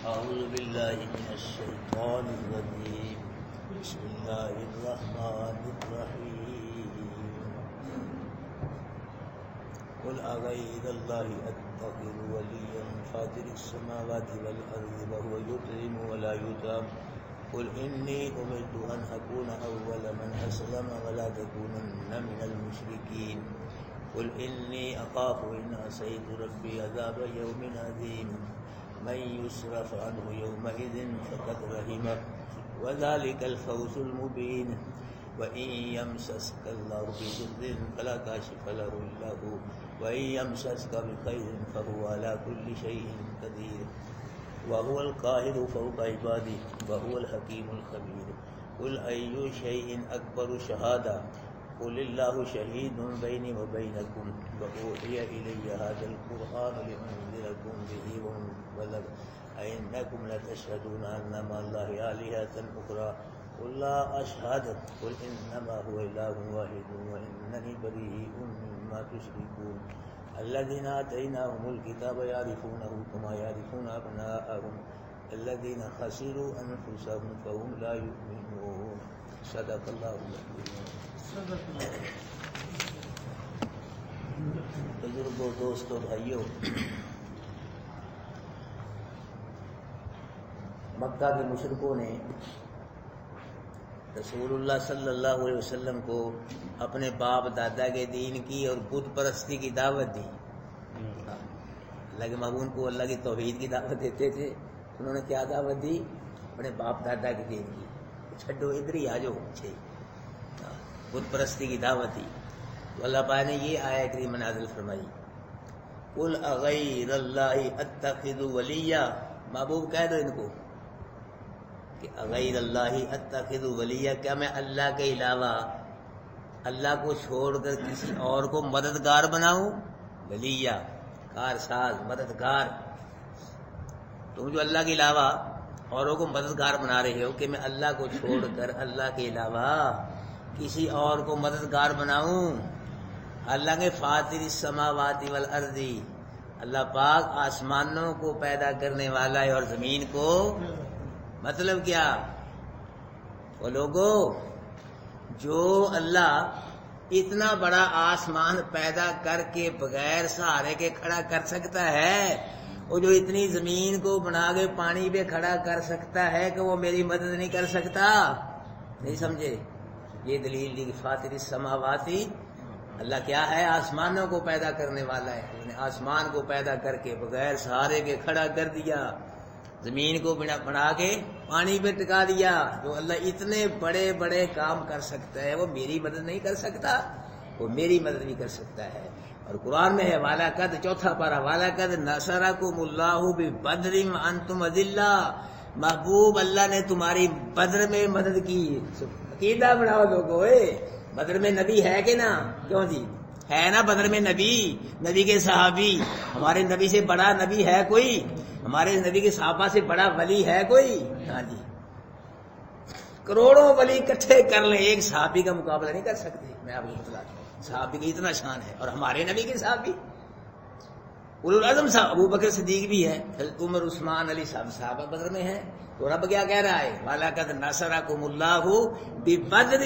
أعوذ بالله من الشيطان الرجيم بسم الله الرحمن الرحيم قل أغير الله أتخذ وليا فاطر السماوات والأرض وهو يطعم ولا يطعم قل إني أمرت أن أكون أول من أسلم ولا تكونن من المشركين قل إني أخاف إن عصيت ربي عذاب يوم عظيم من يصرف عنه يومئذ فقد رحمه وذلك الفوز المبين وإن يمسسك الله بضر فلا كاشف له إلا هو وإن يمسسك بخير فهو على كل شيء قدير وهو القاهر فوق عباده وهو الحكيم الخبير قل أي شيء أكبر شهادة قل الله شهيد بيني وبينكم وأوحي إلي هذا القرآن لأنذركم به ومن بلغ أئنكم لتشهدون أن مع الله آلهة أخرى قل لا أشهد قل إنما هو إله واحد وإنني بريء مما تشركون الذين آتيناهم الكتاب يعرفونه كما يعرفون أبناءهم الذين خسروا أنفسهم فهم لا يؤمنون صدق الله العظيم. بزرگوں، دوستوں، بھائیوں، مکہ کے مشرکوں نے رسول اللہ صلی اللہ علیہ وسلم کو اپنے باپ دادا کے دین کی اور بت پرستی کی دعوت دی. اللہ کے محبوب کو اللہ کی توحید کی دعوت دیتے تھے، انہوں نے کیا دعوت دی؟ اپنے باپ دادا کے دین کی. چھڈو ادھر ہی آ جاؤ، بت پرستی کی دعوت دی. تو اللہ پاک نے یہ آیت کریم نازل فرمائی، قل اغیر اللہ اتخذ ولیا. محبوب کہہ دو ان کو کہ اغیر اللہ اتخذ ولیا، کیا میں اللہ کے علاوہ، اللہ کو چھوڑ کر کسی اور کو مددگار بناؤں؟ ولیہ، کارساز، مددگار. تم جو اللہ کے علاوہ اوروں کو مددگار بنا رہے ہو کہ میں اللہ کو چھوڑ کر اللہ کے علاوہ کسی اور کو مددگار بناؤں. اللہ کے فاطر السماوات والارض، اللہ پاک آسمانوں کو پیدا کرنے والا ہے اور زمین کو. مطلب کیا؟ وہ لوگوں، جو اللہ اتنا بڑا آسمان پیدا کر کے بغیر سہارے کے کھڑا کر سکتا ہے، وہ جو اتنی زمین کو بنا کے پانی پہ کھڑا کر سکتا ہے، کہ وہ میری مدد نہیں کر سکتا؟ نہیں سمجھے؟ یہ دلیل دی کہ فاطر السماواتی، اللہ کیا ہے؟ آسمانوں کو پیدا کرنے والا ہے. اس نے آسمان کو پیدا کر کے بغیر سہارے کے کھڑا کر دیا، زمین کو بنا کے پانی پہ ٹکا دیا. جو اللہ اتنے بڑے بڑے کام کر سکتا ہے، وہ میری مدد نہیں کر سکتا؟ وہ میری مدد بھی کر سکتا ہے. اور قرآن میں ہے وَلَقَدْ، چوتھا پارہ، وَلَقَدْ نَصَرَكُمُ اللَّهُ بِبَدْرٍ وَأَنْتُمْ أَذِلَّةٌ. محبوب، اللہ نے تمہاری بدر میں مدد کی. عقیدہ بناؤ لوگوں، بدر میں نبی ہے کہ نا؟ کیوں جی؟ ہے نا بدر میں نبی، نبی کے صحابی. ہمارے نبی سے بڑا نبی ہے کوئی؟ ہمارے نبی کے صحابہ سے بڑا ولی ہے کوئی؟ ہاں جی. کروڑوں ولی اکٹھے کر لیں، ایک صحابی کا مقابلہ نہیں کر سکتے. میں آپ کو بتلا دوں، صحابی کی اتنا شان ہے. اور ہمارے نبی کے صحابی اولو العزم صاحب، ابو بکر صدیق بھی ہے، حضرت عمر، عثمان، علی صحابہ بدر میں ہیں. تو رب کیا کہہ رہا ہے؟ وَلَقَدْ نَصَرَكُمُ اللَّهُ بِبَدْرٍ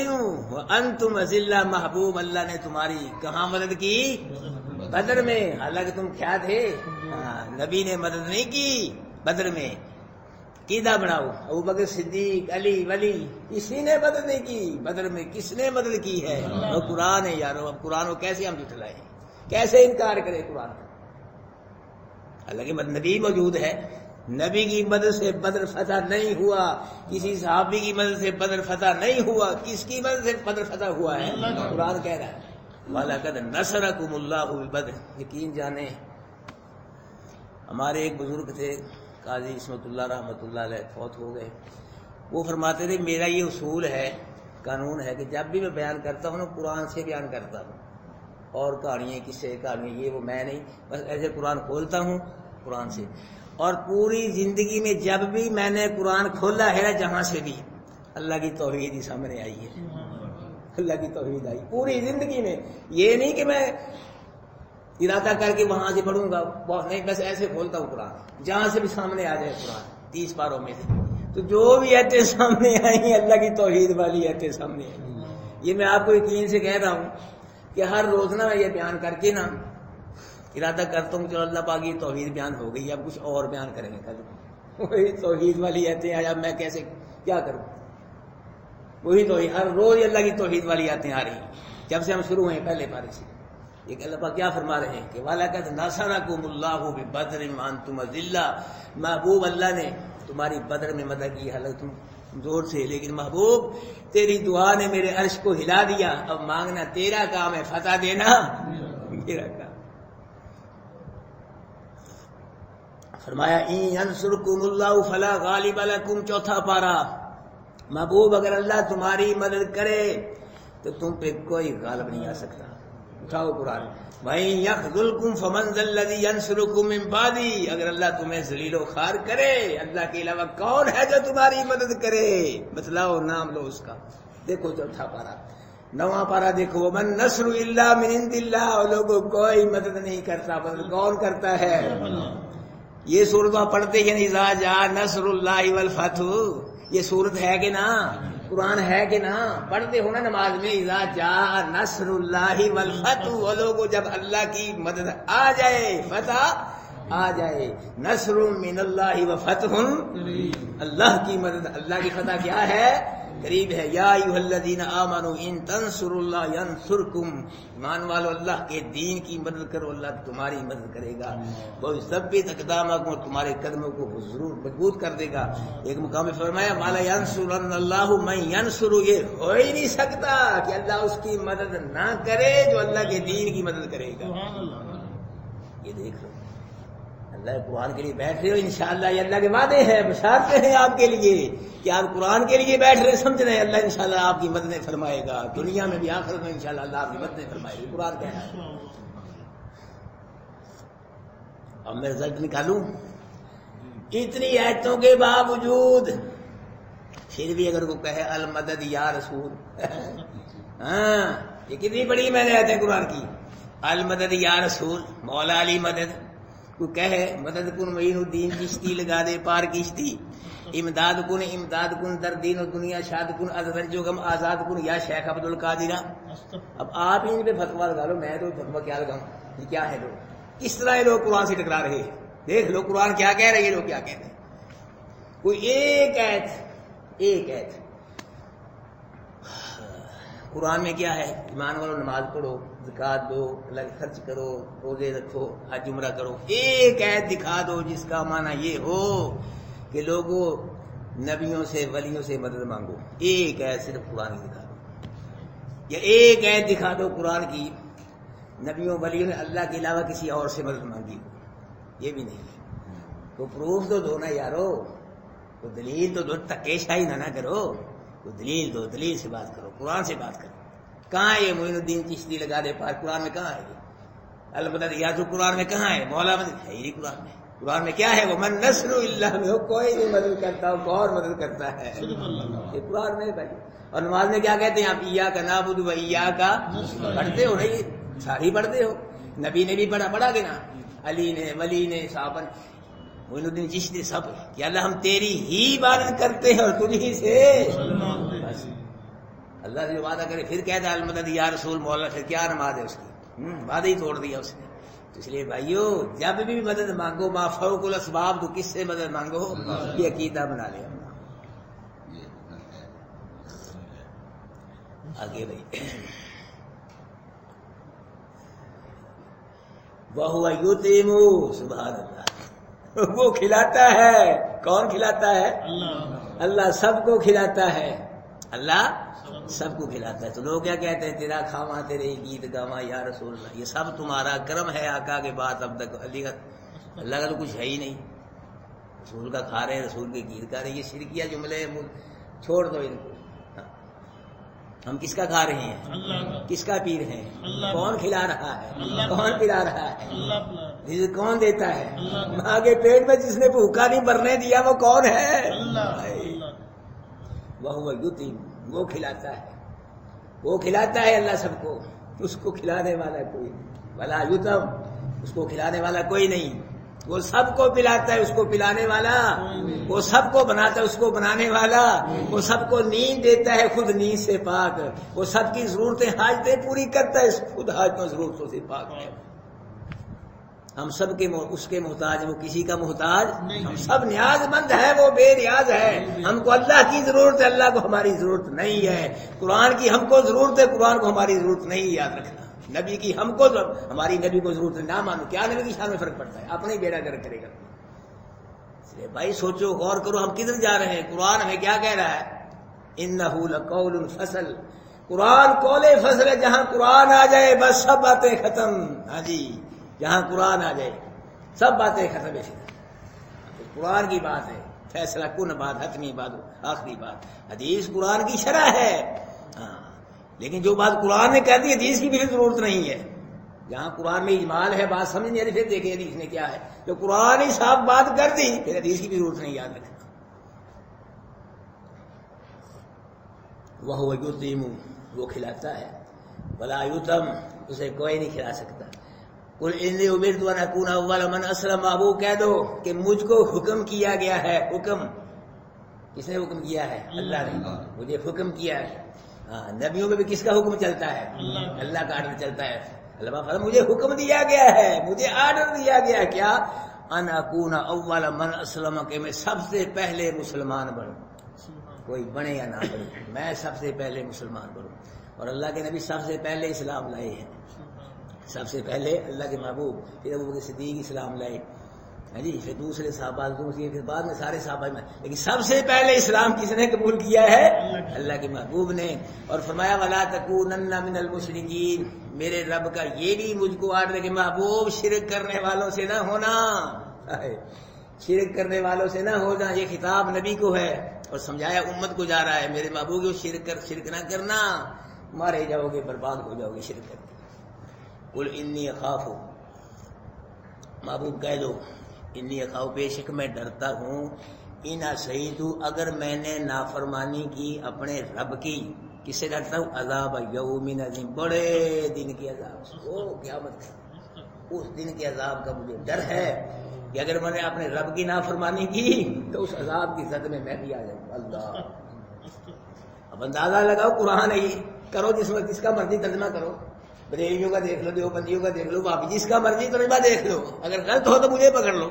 وَأَنْتُمْ أَذِلَّةٌ. محبوب، اللہ نے تمہاری کہاں مدد کی؟ بدر میں. حالانکہ تم کیا تھے؟ نبی نے مدد نہیں کی بدر میں. عقیدہ بناؤ، ابو بکر صدیق، علی، ولی، کسی نے مدد نہیں کی بدر میں. کس نے مدد کی ہے؟ وہ قرآن ہے یارو. اب قرآن کو کیسے ہم جھٹلائیں؟ کیسے انکار کرے قرآن کا؟ اللہ کی مدد، نبی موجود ہے. نبی کی مدد سے بدر فتح نہیں ہوا، کسی صحابی کی مدد سے بدر فتح نہیں ہوا. کس کی مدد سے بدر فتح ہوا ہے؟ قرآن کہہ رہا ہے وَلَقَدْ نَصَرَكُمُ اللَّهُ بِبَدْرٍ. یقین جانیں، ہمارے ایک بزرگ تھے قاضی عصمت اللہ رحمۃ اللہ علیہ، فوت ہو گئے. وہ فرماتے تھے میرا یہ اصول ہے، قانون ہے، کہ جب بھی میں بیان کرتا ہوں نا، قرآن سے بیان کرتا ہوں. اور کہانیاں، کسے، کہانی، یہ وہ میں نہیں، بس ایسے قرآن کھولتا ہوں قرآن سے. اور پوری زندگی میں جب بھی میں نے قرآن کھولا ہے، جہاں سے بھی اللہ کی توحید ہی سامنے آئی ہے. اللہ کی توحید آئی پوری زندگی میں. یہ نہیں کہ میں ارادہ کر کے وہاں سے پڑھوں گا، بہت نہیں، بس ایسے کھولتا ہوں قرآن، جہاں سے بھی سامنے آ جائے قرآن. 30 پاروں میں سے، تو جو بھی ایتیں سامنے آئی اللہ کی توحید والی ایتیں سامنے آئی. یہ میں آپ کو یقین سے کہہ رہا ہوں کہ ہر روز نا میں یہ بیان کر کے نا ارادہ کرتا ہوں چلو اللہ پاک کی توحید بیان ہو گئی، اب کچھ اور بیان کریں گے کل. وہی توحید والی ایتیں آیا، میں کیسے کیا کروں؟ وہی توحید، ہر روز اللہ کی توحید والی ایتیں آ رہی ہیں جب سے ہم شروع ہوئے پہلے پارے سے. یہ اللہ پاک کیا فرما رہے ہیں کہ وَلَقَدْ نَصَرَكُمُ اللَّهُ بِبَدْرٍ وَأَنْتُمْ أَذِلَّةٌ، محبوب اللہ نے تمہاری بدر میں مدد کی حالت تم زور سے، لیکن محبوب تیری دعا نے میرے عرش کو ہلا دیا. اب مانگنا تیرا کام ہے، فتح دینا میرا کام. فرمایا اِن يَنْصُرْكُمُ اللَّهُ فَلَا غَالِبَ لَكُمْ، چوتھا پارا. محبوب اگر اللہ تمہاری مدد کرے تو تم پہ کوئی غالب نہیں آ سکتا. اٹھاؤ قرآن. وَإِن يَخْذُلْكُمْ فَمَنْ ذَا الَّذِي يَنْصُرُكُمْ مِنْ بَعْدِهِ، اگر اللہ تمہیں ذلیل و خوار کرے اللہ کے علاوہ کون ہے جو تمہاری مدد کرے؟ بتلاؤ، نام لو اس کا. دیکھو چوتھا پارا. نواں پارا دیکھو، وَمَن نَّصْرُ إِلَّا مِنْ عِنْدِ اللَّهِ، اور لوگوں کوئی مدد نہیں کرتا، مدد کون کرتا ہے؟ یہ سورتوں پڑھتے ہیں اذا جاء نصر اللہ والفتح، یہ سورت ہے کہ نا؟ قرآن ہے کہ نا؟ پڑھتے ہو نا نماز میں اذا جاء نصر اللہ والفتح، وہ لوگوں جب اللہ کی مدد آ جائے، فتح آ جائے. نصر من اللہ وفتح، اللہ کی مدد، اللہ کی فتح کیا ہے؟ قریب ہے. یا ایھا الذین آمنوا ان تنصروا اللہ ینصرکم، ایمان والو اللہ کے دین کی مدد کرو اللہ تمہاری مدد کرے گا. وَیُثَبِّتْ أَقْدَامَکُم، اور تمہارے قدموں کو ضرور مضبوط کر دے گا. ایک مقام میں فرمایا وَلَا يَنصُرَنَّ اللَّهُ مَن يَنصُرُ، یہ ہو ہی نہیں سکتا کہ اللہ اس کی مدد نہ کرے جو اللہ کے دین کی مدد کرے گا. یہ دیکھ لو، اللہ قرآن کے لیے بیٹھ رہے ہو، انشاءاللہ یہ اللہ کے وعدے ہیں، بشارتیں ہیں آپ کے لیے کہ آپ قرآن کے لیے بیٹھ رہے، سمجھ رہے ہیں اللہ انشاءاللہ آپ کی مدد فرمائے گا، دنیا میں بھی آخرت میں انشاءاللہ اللہ آپ کی مدد فرمائے گا. قرآن کہنا ہے. اب میں رزلٹ نکالوں. اتنی آیتوں کے باوجود پھر بھی اگر وہ کہے المدد یا رسول، ہاں یہ کتنی بڑی میں نے آیتیں قرآن کی. المدد یا رسول، مولا علی مدد. کو کہے مدد کن معین الدین چشتی، لگا دے پار کشتی. امداد کن در دین و دنیا، شاد کن از رنج و غم آزاد کن یا شیخ عبد القادرہ. اب آپ ان پہ فتوا لگا لو، میں تو فتوا کیا لگاؤں؟ یہ کیا ہے؟ لوگ کس طرح یہ لوگ قرآن سے ٹکرا رہے ہیں. دیکھ لو قرآن کیا کہہ رہے ہیں، یہ لوگ کیا کہتے ہیں. کوئی ایک ایت قرآن میں کیا ہے؟ ایمان والو نماز پڑھو، زکات دو، اللہ خرچ کرو، روزے رکھو، حج عمرہ کرو. ایک ایت دکھا دو جس کا معنی یہ ہو کہ لوگوں نبیوں سے ولیوں سے مدد مانگو. ایک ایت صرف قرآن کی دکھا دو، یا ایک ایت دکھا دو قرآن کی نبیوں ولیوں نے اللہ کے علاوہ کسی اور سے مدد مانگی. یہ بھی نہیں. تو پروف تو دو نا یارو، تو دلیل تو دو، تکے شاہی نہ کرو. تو دلیل دو، دلیل سے بات کرو، قرآن سے بات کرو. کہاں ہے یہ معین الدین چشتی لگا دے پار؟ قرآن میں کہاں ہے یہ؟ البتہ یاد قرآن میں کہاں ہے؟ مولا مدد ہے ہی قرآن میں. قرآن میں کیا ہے؟ وَمَن نَّصْرُ إِلَّا مِنْهُ، کوئی نہیں مدد کرتا، وہ کون مدد کرتا ہے؟ یہ قرآن میں بھائی. اور نماز میں کیا کہتے ہیں آپ؟ ایاک نعبد و ایاک، پڑھتے ہو نہیں؟ ساری پڑھتے ہو. نبی نے بھی پڑھا کہ نا، علی نے، ولی نے، صحابہ نے، معین الدین چشتی، سب کہ اللہ ہم تیری ہی عبادت کرتے ہیں اور تجھ ہی سے. اللہ سے وعدہ کرے پھر کہتا ہے المدد یا رسول مولا، پھر کیا نماز ہے اس کی؟ وعدہ ہی توڑ دیا اس نے. تو اس لیے بھائیو جب بھی مدد مانگو ما فوق الاسباب، تو کس سے مدد مانگو؟ یہ عقیدہ بنا لے. آگے بھائی، وَهُوَ يُطْعِمُ، سبحان اللہ، وہ کھلاتا ہے. کون کھلاتا ہے؟ اللہ سب کو کھلاتا ہے. اللہ سب کو کھلاتا ہے. تو لوگ کیا کہتے ہیں؟ تیرا کھاواں تیرے گیت گاواں یا رسول اللہ، یہ سب تمہارا کرم ہے آقا کے بعد اب تک. اللہ کا تو کچھ ہے ہی نہیں. رسول کا کھا رہے ہیں، رسول کے گیت گا رہے ہیں. یہ شرکیہ جملے چھوڑ دو ان کو. ہم کس کا کھا رہے ہیں؟ کس کا پیر ہیں؟ کون کھلا رہا ہے؟ کون پلا رہا ہے؟ رزق کون دیتا ہے؟ ماں کے پیٹ میں جس نے بھوکا نہیں مرنے دیا وہ کون ہے؟ وَهُوَ يُطْعِمُ، وہ کھلاتا ہے. وہ کھلاتا ہے اللہ سب کو، اس کو کھلانے والا کوئی نہیں. وَلَا يُطْعَمُ، اس کو کھلانے والا کوئی نہیں. وہ سب کو پلاتا ہے، اس کو پلانے والا، وہ سب کو بناتا ہے، اس کو بنانے والا، وہ سب کو نیند دیتا ہے، خود نیند سے پاک، وہ سب کی ضرورتیں حاجتیں پوری کرتا ہے، خود حاجتوں ضرورتوں سے پاک ہے۔ ہم سب کے اس کے محتاج ہیں، وہ کسی کا محتاج، ہم سب نیاز مند ہے، وہ بے نیاز ہے۔ ہم کو اللہ کی ضرورت ہے، اللہ کو ہماری ضرورت نہیں ہے۔ قرآن کی ہم کو ضرورت ہے، قرآن کو ہماری ضرورت نہیں، یاد رکھنا۔ نبی کی ہم کو ہماری نبی کو ضرورت ہے، نہ مانو، کیا نبی کی شان میں فرق پڑتا ہے؟ اپنے ہی بیڑا گرک کرے گا۔ اس لیے بھائی سوچو، غور کرو، ہم کدھر جا رہے ہیں؟ قرآن ہمیں کیا کہہ رہا ہے؟ انہ لقول فصل، قرآن قول فصل ہے۔ جہاں قرآن آ جائے بس سب باتیں ختم۔ ہاں جی، جہاں قرآن آ جائے سب باتیں ختم ہے۔ قرآن کی بات ہے، فیصلہ کن بات، حتمی بات، آخری بات۔ حدیث قرآن کی شرح ہے، ہاں، لیکن جو بات قرآن نے کہہ دی حدیث کی بھی ضرورت نہیں ہے۔ جہاں قرآن میں اجمال ہے، بات سمجھ نہیں آ رہی، پھر دیکھیں حدیث نے کیا ہے۔ جو قرآن ہی صاف بات کر دی پھر حدیث کی بھی ضرورت نہیں، یاد رکھنا۔ وہ یطعم، وہ کھلاتا ہے، ولا یطعم، اسے کوئی نہیں کھلا سکتا۔ قل انی امرت ان اکون اول من اسلم، وہ کہہ دو کہ مجھ کو حکم کیا گیا ہے۔ حکم کس نے حکم کیا ہے؟ اللہ نے مجھے حکم کیا ہے۔ ہاں، نبیوں میں بھی کس کا حکم چلتا ہے؟ اللہ کا آرڈر چلتا ہے۔ اللہ فرماتا مجھے حکم دیا گیا ہے، مجھے آرڈر دیا گیا ہے، کیا؟ ان اکون اول من اسلم، کہ میں سب سے پہلے مسلمان بنوں۔ کوئی بنے یا نہ بنے، میں سب سے پہلے مسلمان بنوں۔ اور اللہ کے نبی سب سے پہلے اسلام لائے ہیں، سب سے پہلے اللہ کے محبوب، پھر ابوبکر صدیق اسلام لائے، ہاں جی، پھر دوسرے صحابہ، پھر بعد میں سارے صحابہ، لیکن سب سے پہلے اسلام کس نے قبول کیا ہے؟ اللہ کے محبوب نے۔ اور فرمایا ولا تکونن من المشرکین، میرے رب کا یہ بھی مجھ کو آرڈر ہے کہ محبوب شرک کرنے والوں سے نہ ہونا، شرک کرنے والوں سے نہ ہونا۔ یہ خطاب نبی کو ہے اور سمجھایا امت کو جا رہا ہے، میرے محبوب کو شرک نہ کرنا، مارے جاؤ گے، برباد ہو جاؤ گے شرک کر کے۔ قل انی اخاف، محبوب کہہ دو انی اخاف، بے شک میں ڈرتا ہوں، ان عصیت، اگر میں نے نافرمانی کی اپنے رب کی۔ کس سے ڈرتا ہوں؟ عذاب یوم عظیم، بڑے دن کے عذاب سے، وہ قیامت کا، اس دن کے عذاب کا مجھے ڈر ہے کہ اگر میں نے اپنے رب کی نافرمانی کی تو اس عذاب کی زد میں بھی آ جاؤں۔ اللہ، اب اندازہ لگاؤ، قرآن ہے، کرو جس کا مرضی ترجمہ کرو، بریلیوں کا دیکھ لو، دیوبندیوں کا دیکھ لو، آپ جس کا مرضی ترجمہ دیکھ لو، اگر غلط ہو تو مجھے پکڑ لو،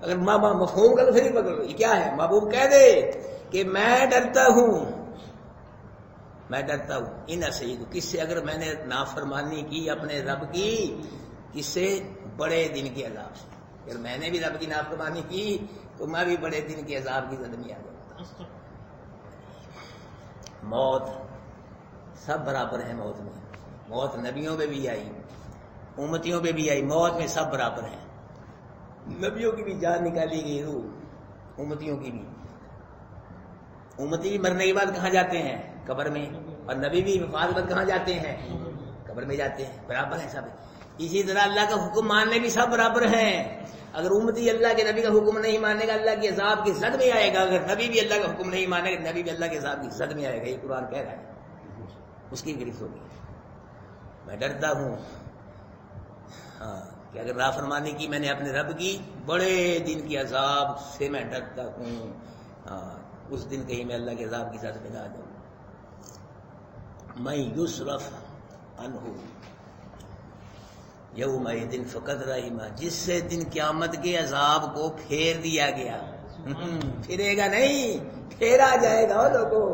اگر مفہوم کا تو پھر ہی پکڑ لو۔ یہ کیا ہے؟ محبوب کہہ دے کہ میں ڈرتا ہوں، میں ڈرتا ہوں، ان عصیت، کس سے؟ اگر میں نے نافرمانی کی اپنے رب کی، کس سے؟ بڑے دن کے عذاب سے۔ اگر میں نے بھی رب کی نافرمانی کی تو میں بھی بڑے دن کے عذاب کی زد میں آ جاؤں۔ موت سب برابر ہے، موت میں، موت نبیوں پہ بھی آئی، امتیوں پہ بھی آئی، موت میں سب برابر ہیں۔ نبیوں کی بھی جان نکالی گئی روح، امتیوں کی بھی۔ امتی بھی مرنے کے بعد کہاں جاتے ہیں؟ قبر میں، اور نبی بھی وفات کے بعد کہاں جاتے ہیں؟ قبر میں جاتے ہیں، برابر ہیں سب۔ اسی طرح اللہ کا حکم ماننے بھی سب برابر ہیں۔ اگر امتی اللہ کے نبی کا حکم نہیں مانے گا اللہ کے عذاب کی زد میں آئے گا، اگر نبی بھی اللہ کا حکم نہیں مانے گا نبی بھی اللہ کے عذاب کی زد میں آئے گا۔ یہ قرآن کہہ رہا ہے، اس کی گرفت ہوگی۔ میں ڈرتا ہوں، ہاں، کہ اگر نافرمانی کی میں نے اپنے رب کی، بڑے دن کے عذاب سے میں ڈرتا ہوں، ہاں، اس دن کہیں میں اللہ کے عذاب کی زد میں نہ آ جاؤں۔ میں یصرف عنہ یومئذ فقد رحمہ، جس سے دن قیامت کے عذاب کو پھیر دیا گیا، پھرے گا نہیں، پھیرا جائے گا لوگوں،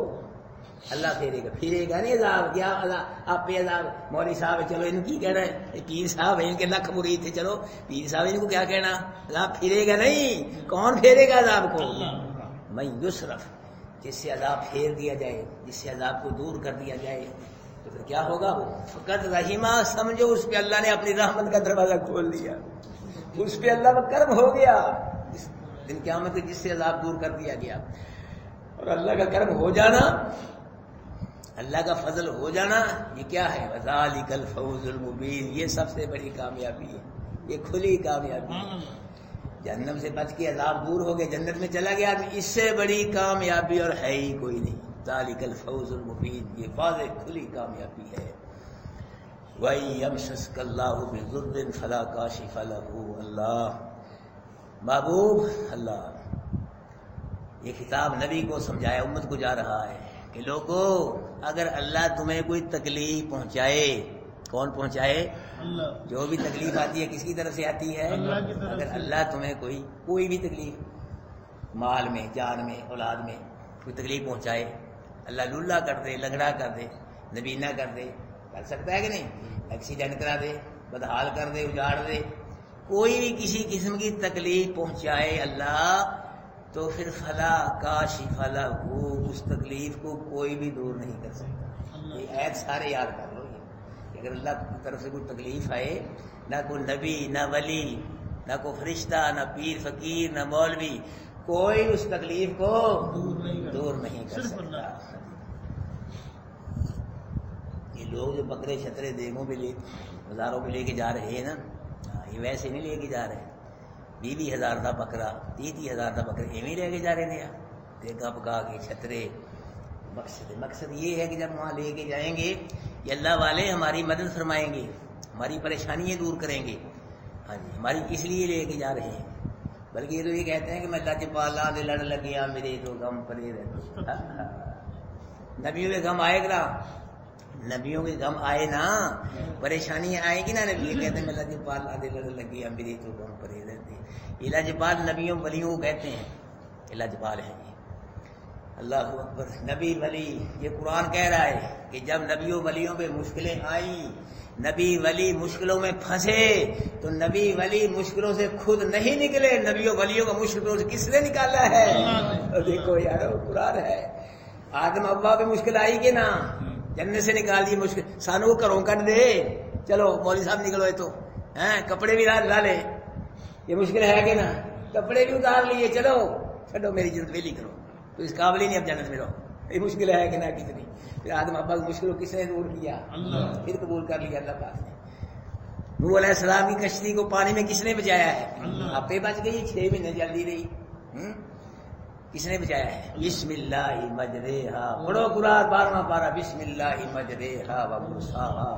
اللہ پھیرے گا، پھرے گا نہیں عذاب۔ کیا آپ پہ عذاب؟ مولوی صاحب چلو ان کی کہنا ہے، پیر صاحب ہیں، ان کے لکھ مرید تھے، چلو پیر صاحب ان کو کیا کہنا، عذاب پھرے گا نہیں۔ کون پھیرے گا عذاب کو؟ میں یصرف، جس سے عذاب پھیر دیا جائے، جس سے عذاب کو دور کر دیا جائے، تو پھر کیا ہوگا؟ وہ فقط رحیمہ، سمجھو اس پہ اللہ نے اپنی رحمت کا دروازہ کھول دیا، اس پہ اللہ کا کرم ہو گیا، دن قیامت کے جس سے عذاب دور کر دیا گیا۔ اور اللہ کا کرم ہو جانا، اللہ کا فضل ہو جانا، یہ کیا ہے؟ وذالک الفوز المبین، یہ سب سے بڑی کامیابی ہے، یہ کھلی کامیابی ہے۔ جہنم سے بچ کے عذاب دور ہو گئے، جنت میں چلا گیا آدمی، اس سے بڑی کامیابی اور ہے ہی کوئی نہیں۔ ذالک الفوز المبین، یہ واضح کھلی کامیابی ہے۔ وَإِن يَمْسَسْكَ اللَّهُ بِضُرٍّ فَلَا كَاشِفَ لَهُ، اللہ محبوب اللہ، یہ خطاب نبی کو سمجھایا امت کو جا رہا ہے کہ لوگوں اگر اللہ تمہیں کوئی تکلیف پہنچائے، کون پہنچائے؟ اللہ۔ جو بھی تکلیف آتی ہے کس کی طرف سے آتی ہے؟ اللہ کی طرف اگر سے۔ اللہ تمہیں کوئی بھی تکلیف، مال میں، جان میں، اولاد میں کوئی تکلیف پہنچائے، اللہ للہ کر دے، لنگڑا کر دے، نبینا کر دے، کر سکتا ہے کہ نہیں؟ ایکسیڈنٹ کرا دے، بدحال کر دے، اجاڑ دے، کوئی بھی کسی قسم کی تکلیف پہنچائے اللہ، تو پھر فلا کاشف لہ، اس تکلیف کو کوئی بھی دور نہیں کر سکتا۔ یہ عید سارے یاد کر لو کہ اگر اللہ کی طرف سے کوئی تکلیف آئے، نہ کوئی نبی، نہ ولی، نہ کوئی فرشتہ، نہ پیر فقیر، نہ مولوی، کوئی اس تکلیف کو دور نہیں کر سکتا۔ یہ لوگ جو بکرے چھترے دیگوں پہ لے بازاروں پہ لے کے جا رہے ہیں نا، یہ ویسے نہیں لے کے جا رہے، 20,000 کا بکرا، 30,000 کا بکرا ایویں لے کے جا رہے تھے، دیگا پکا کے چھترے۔ مقصد یہ ہے کہ جب وہاں لے کے جائیں گے یہ اللہ والے ہماری مدد فرمائیں گے، ہماری پریشانیاں دور کریں گے، ہاں جی، ہماری اس لیے لے کے جا رہے ہیں۔ بلکہ یہ تو یہ کہتے ہیں کہ میں لج پالا دے لڑ لگیا میرے تو غم پڑے رہے۔ نبیوں کے غم آئے گا، نبیوں کے غم آئے نا، پریشانیاں آئیں گی نا، نبی یہ کہتے ہیں میں لج پالا دے لڑ لگیا میرے تو غم پڑے رہتے۔ یہ لجپال نبیوں ولیوں کو کہتے ہیں، یہ لجپال ہیں۔ اللہ اکبر۔ نبی ولی، یہ قرآن کہہ رہا ہے کہ جب نبیوں ولیوں پہ مشکلیں آئیں، نبی ولی مشکلوں میں پھنسے تو نبی ولی مشکلوں سے خود نہیں نکلے، نبیوں ولیوں کو مشکلوں سے کس نے نکالا ہے؟ دیکھو یار قرآن ہے۔ آدم ابا پہ مشکل آئی کہ نا، جنت سے نکال دی مشکل، سانو گھروں کٹ دے، چلو مولوی صاحب نکلو تو کپڑے بھی لا لے، یہ مشکل ہے کہ نا، کپڑے بھی اتار لیے، چلو چھڈو میری جنت ویلی کرو، تو اس قابل ہی نہیں اب جنت میں رہو، یہ مشکل ہے کہ نہ کتنی۔ پھر آدم ابا کی مشکل کو کس نے دور کیا؟ اللہ۔ پھر قبول کر لیا اللہ پاک نے۔ نوح علیہ السلام کی کشتی کو پانی میں کس نے بچایا ہے؟ آپ پہ بچ گئی، 6 مہینے جلدی رہی، کس نے بچایا ہے؟ بسم اللہ مجریہا، پڑھو قرآن 12واں پارہ، بسم اللہ مجریہا و مرساہا۔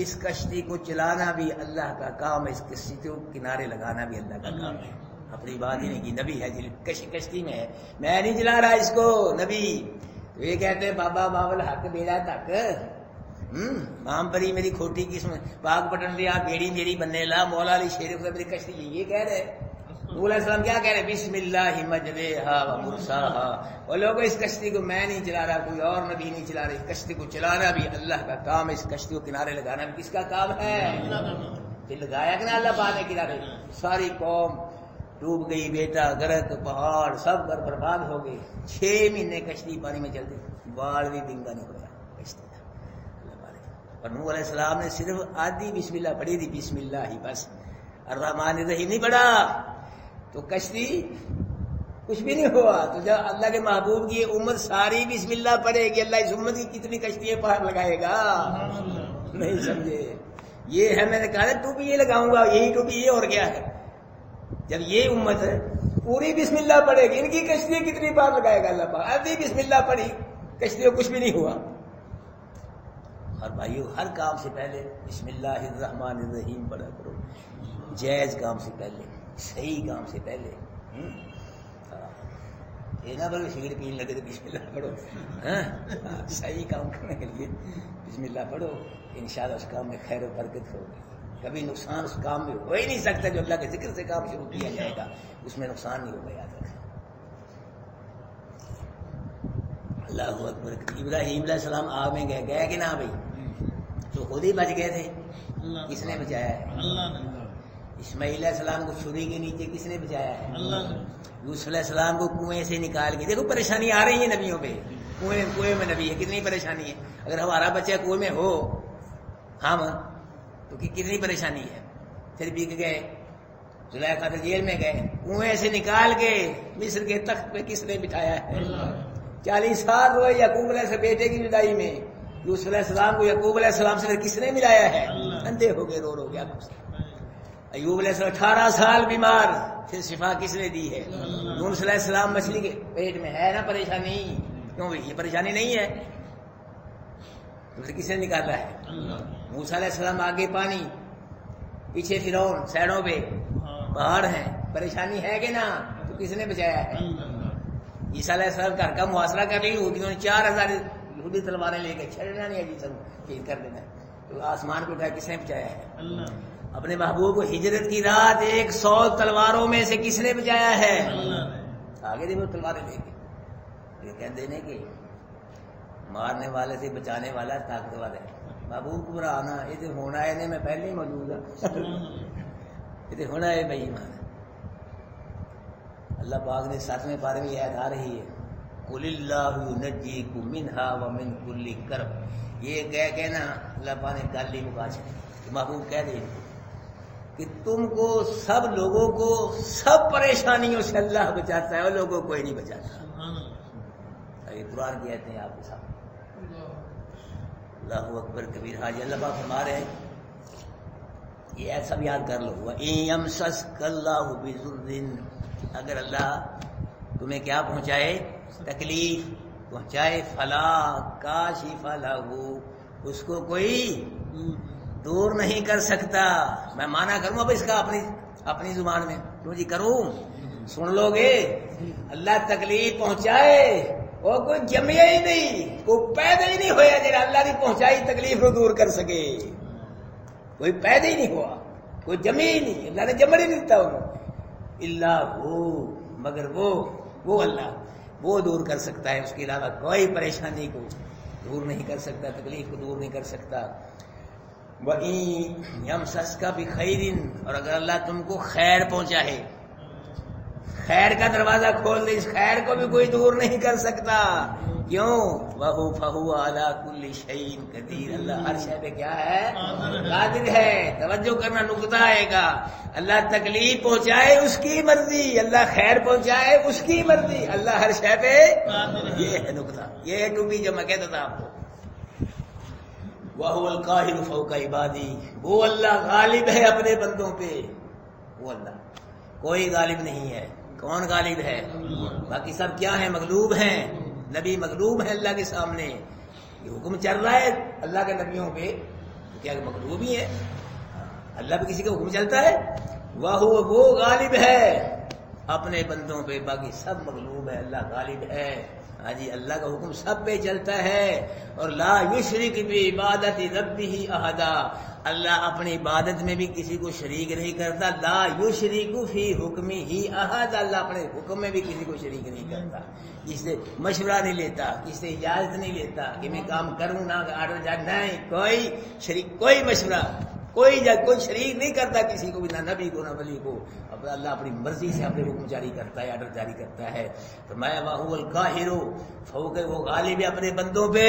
اس کشتی کو چلانا بھی اللہ کا کام ہے، اس کشتی کو کنارے لگانا بھی اللہ کا کام ہے، اپنی بات ہی نہیں کی۔ نبی ہے جی کشتی میں ہے، میں نہیں چلا رہا اس کو، نبی۔ تو یہ کہتے ہیں بابا باول حق بیڑا تک، مام پری میری کھوٹی قسم، پاک پٹن دیا بیڑی میری بننے لا، مولا علی شیر میری کشتی، یہ کہہ رہے۔ نوح علیہ السلام کیا کہہ رہے؟ بسم اللہ مجریہا و مرساہا۔ وہ لوگوں اس کشتی کو میں نہیں چلا رہا، کوئی اور نبی نہیں چلا رہا، اس کشتی کو چلانا بھی اللہ کا کام ہے، اس کشتی کو کنارے لگانا بھی کس کا کام ہے؟ پھر لگایا کہ نا اللہ پاک نے کنارے، ساری قوم ڈوب گئی، بیٹا گرک، پہاڑ سب گھر برباد ہو گئے، 6 مہینے کشتی پانی میں چلتی، بال بھی ڈنگا نہیں ہوا کشتی کا، اللہ پاک۔ اور نوح علیہ السلام نے صرف آدھی بسم اللہ پڑھی تھی، بسم اللہ ہی بس، الرحمن الرحیم نہیں پڑھا، تو کشتی کچھ بھی نہیں ہوا۔ تو جب اللہ کے محبوب کی امت ساری بسم اللہ پڑھے گی، اللہ اس امت کی کتنی کشتیاں پار لگائے گا؟ نہیں سمجھے؟ یہ ہے، میں نے کہا تو بھی یہ لگاؤں گا، یہی تو بھی یہ اور کیا ہے؟ جب یہ امت پوری بسم اللہ پڑھے گی، ان کی کشتی کتنی بار لگائے گا اللہ پاک؟ ابھی بسم اللہ پڑھی، کشتی کو کچھ بھی نہیں ہوا۔ اور بھائیو ہر کام سے پہلے بسم اللہ الرحمن الرحیم پڑھا کرو، جائز کام سے پہلے، صحیح کام سے پہلے۔ یہ نہ بولو سگریٹ پینے لگے تو بسم اللہ پڑھو، صحیح کام کرنے کے لیے بسم اللہ پڑھو، انشاءاللہ اس کام میں خیر و برکت ہوگی، کبھی نقصان اس کام میں ہو ہی نہیں سکتا۔ جو اللہ کے ذکر سے کام شروع کیا جائے گا اس میں نقصان نہیں ہوگا، یاد رکھیں۔ اللہ اکبر۔ ابراہیم علیہ السلام آگ میں گئے کہ نہ بھائی؟ تو خود ہی بچ گئے تھے، کس نے بچایا ہے؟ اللہ نے۔ اسماعیل علیہ السلام کو چھری کے نیچے کس نے بچایا ہے؟ اللہ نے۔ یوسف علیہ السلام کو کنویں سے نکال کے، دیکھو پریشانی آ رہی ہے نبیوں پہ، کنویں میں نبی ہے، کتنی پریشانی ہے۔ اگر ہمارا بچہ کنویں میں ہو ہم تو کتنی پریشانی ہے۔ پھر بک گئے، زلیخا کے جیل میں گئے، کنویں سے نکال کے مصر کے تخت پہ کس نے بٹھایا ہے؟ 40 سال روئے یعقوب علیہ السلام بیٹے کی جدائی میں، یوسف علیہ السلام کو یعقوب علیہ السلام سے کس نے ملایا ہے؟ اندھے ہو گئے، رو گیا۔ ایوب علیہ السلام 18 سال بیمار، پھر شفا کس نے دی ہے؟ یونس علیہ السلام مچھلی کے پیٹ میں، ہے نا پریشانی؟ کیوں بھائی یہ پریشانی نہیں ہے تو پھر کس نے نکالا ہے؟ موسیٰ علیہ السلام آگے پانی، پیچھے فرعون، سائڈوں پہ پہاڑ ہیں، پریشانی ہے کہ نہ؟ تو کس نے بچایا ہے؟ عیسیٰ علیہ السلام گھر کا محاصرہ کر لی یہودیوں نے، 4000 یہودی تلواریں لے کے، چھڑنا نہیں ہے جی سب شہید کر دینا ہے، تو آسمان کو اٹھایا کس نے بچایا ہے؟ اپنے محبوب کو ہجرت کی رات 100 تلواروں میں سے کس نے بچایا ہے؟ آگے دے وہ تلواریں لے کے، یہ کہتے ہیں کہ مارنے والے سے بچانے والا طاقتور ہے، محبوب کو برا آنا یہ تو ہونا ہے، میں پہلے ہی موجود ہوں، یہ تو ہونا ہے بھائی ایمان۔ اللہ پاک نے 7ویں پارے میں یہ آیت آ رہی ہے، قل اللہ ینجیکم منہا ومن کل کرب، یہ کہہ کے نا اللہ پاک نے گل ہی مکا چھڑی، محبوب کہہ دے کہ تم کو سب لوگوں کو سب پریشانیوں سے اللہ بچاتا ہے اور لوگوں کو کوئی نہیں بچاتا، یہ قرآن کی آیتیں آپ کے سامنے۔ اللہ اکبر کبیر۔ حاجی اللہ پاک فرما رہے ہیں، یہ ایسا سب یاد کر لو، وَإِن يَمْسَسْكَ اللَّهُ بِضُرٍّ، اگر اللہ تمہیں کیا پہنچائے؟ تکلیف پہنچائے، فلا کاشف لہ، اس کو کوئی دور نہیں کر سکتا۔ میں مانا کروں اب اس کا اپنی زبان میں، کیوں جی کروں؟ سن لو گے، اللہ تکلیف پہنچائے وہ کوئی جمیا ہی نہیں، کوئی پیدا ہی نہیں ہوا جڑا اللہ کی پہنچائی تکلیف کو دور کر سکے، کوئی پیدا ہی نہیں ہوا، کوئی جمی ہی نہیں، اللہ نے جمن ہی نہیں دیتا انہوں، اللہ ہو، مگر وہ اللہ وہ دور کر سکتا ہے، اس کے علاوہ کوئی پریشانی کو دور نہیں کر سکتا، تکلیف کو دور نہیں کر سکتا۔ وَإِن يَمْسَسْكَ بِخَيْرٍ، اور اگر اللہ تم کو خیر پہنچائے، خیر کا دروازہ کھول دے، اس خیر کو بھی کوئی دور نہیں کر سکتا، کیوں؟ وَهُ فَهُوَ عَلَى كُلِّ شَيْءٍ قَدِيرٌ، اللہ ہر شے پہ کیا ہے؟ قادر ہے۔ توجہ کرنا، نقطہ آئے گا، اللہ تکلیف پہنچائے اس کی مرضی، اللہ خیر پہنچائے اس کی مرضی، اللہ ہر شے پہ، یہ ہے نقطہ، یہ ہے ٹوپی جو میں کہتا تھا آپ کو۔ وَهُوَ الْقَاهِرُ فَوْقَ عِبَادِهِ، وہ اللہ غالب ہے اپنے بندوں پہ، وہ اللہ، کوئی غالب نہیں ہے۔ کون غالب ہے؟ باقی سب کیا ہیں؟ مغلوب ہیں، نبی مغلوب ہیں اللہ کے سامنے، یہ حکم چل رہا ہے اللہ کے نبیوں پہ، تو کیا مغلوب ہی ہے؟ اللہ پہ کسی کا حکم چلتا ہے؟ وہ غالب ہے اپنے بندوں پہ، باقی سب مغلوب ہے، اللہ غالب ہے۔ ہاں جی، اللہ کا حکم سب پہ چلتا ہے، اور لا یشرک بعبادت ربہ احدا، اللہ اپنی عبادت میں بھی کسی کو شریک نہیں کرتا، لا یشرک فی حکمہ احد، اللہ اپنے حکم میں بھی کسی کو شریک نہیں کرتا، کسی سے مشورہ نہیں لیتا، کسی سے اجازت نہیں لیتا کہ میں کام کروں نہ آڈر جا، نہیں، کوئی شریک، کوئی مشورہ، کوئی شریک نہیں کرتا کسی کو بھی، نہ نبی کو نہ ولی کو، اب اللہ اپنی مرضی سے اپنے حکم جاری کرتا ہے، آرڈر جاری کرتا ہے۔ فرمایا وَهُوَ الْقَاهِرُ فَوْقَ، وہ غالب ہے اپنے بندوں پہ،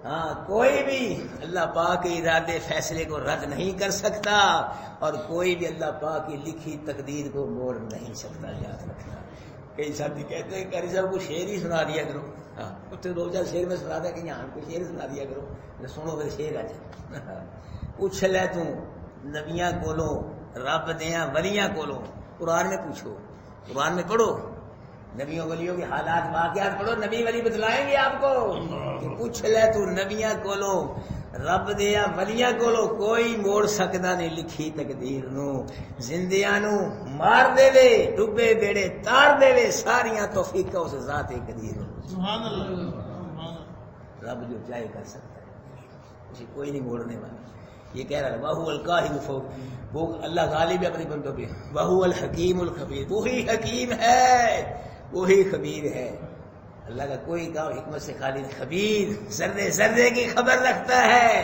ہاں کوئی بھی اللہ پاک کے ارادے فیصلے کو رد نہیں کر سکتا، اور کوئی بھی اللہ پاک کی لکھی تقدیر کو موڑ نہیں سکتا، یاد رکھنا۔ کئی ساتھی کہتے ہیں کہ صاحب کو شعر ہی سنا دیا کرو، ہاں اتنے 2-4 شعر میں سنا دیا کہ یہاں کو شعر سنا دیا کرو، سنو پھر شعر آ جائے، پوچھ لے تو نبیاں کولوں، رب دیاں ولیاں کولوں، قرآن میں پوچھو، قرآن میں پڑھو، نبیوں ولیوں کے حالات واقعات پڑھو، نبی ولی بتلائیں گے آپ کو کہ پوچھ لے تو نبیاں کولوں، رب دیاں ولیاں کولوں، کوئی موڑ سکدا نہیں لکھی تقدیر نو، زندیاں نو مار دے وے، ڈبے بیڑے تار دے وے، ساریاں توفیق اس ذات قدیر نو، سبحان اللہ، رب جو چاہے کر سکتا ہے، اسے کوئی نہیں موڑنے والا۔ یہ کہہ رہا ہے وَهُوَ الْقَاهِرُ فَوْقَ، وہ اللہ غالب ہے اپنے بندوں پہ، وَهُوَ الْحَكِيمُ الْخَبِيرُ، وہی حکیم ہے، وہی خبیر ہے، اللہ کا کوئی کام حکمت سے خالی نہیں، خبیر ذرے ذرے کی خبر رکھتا ہے،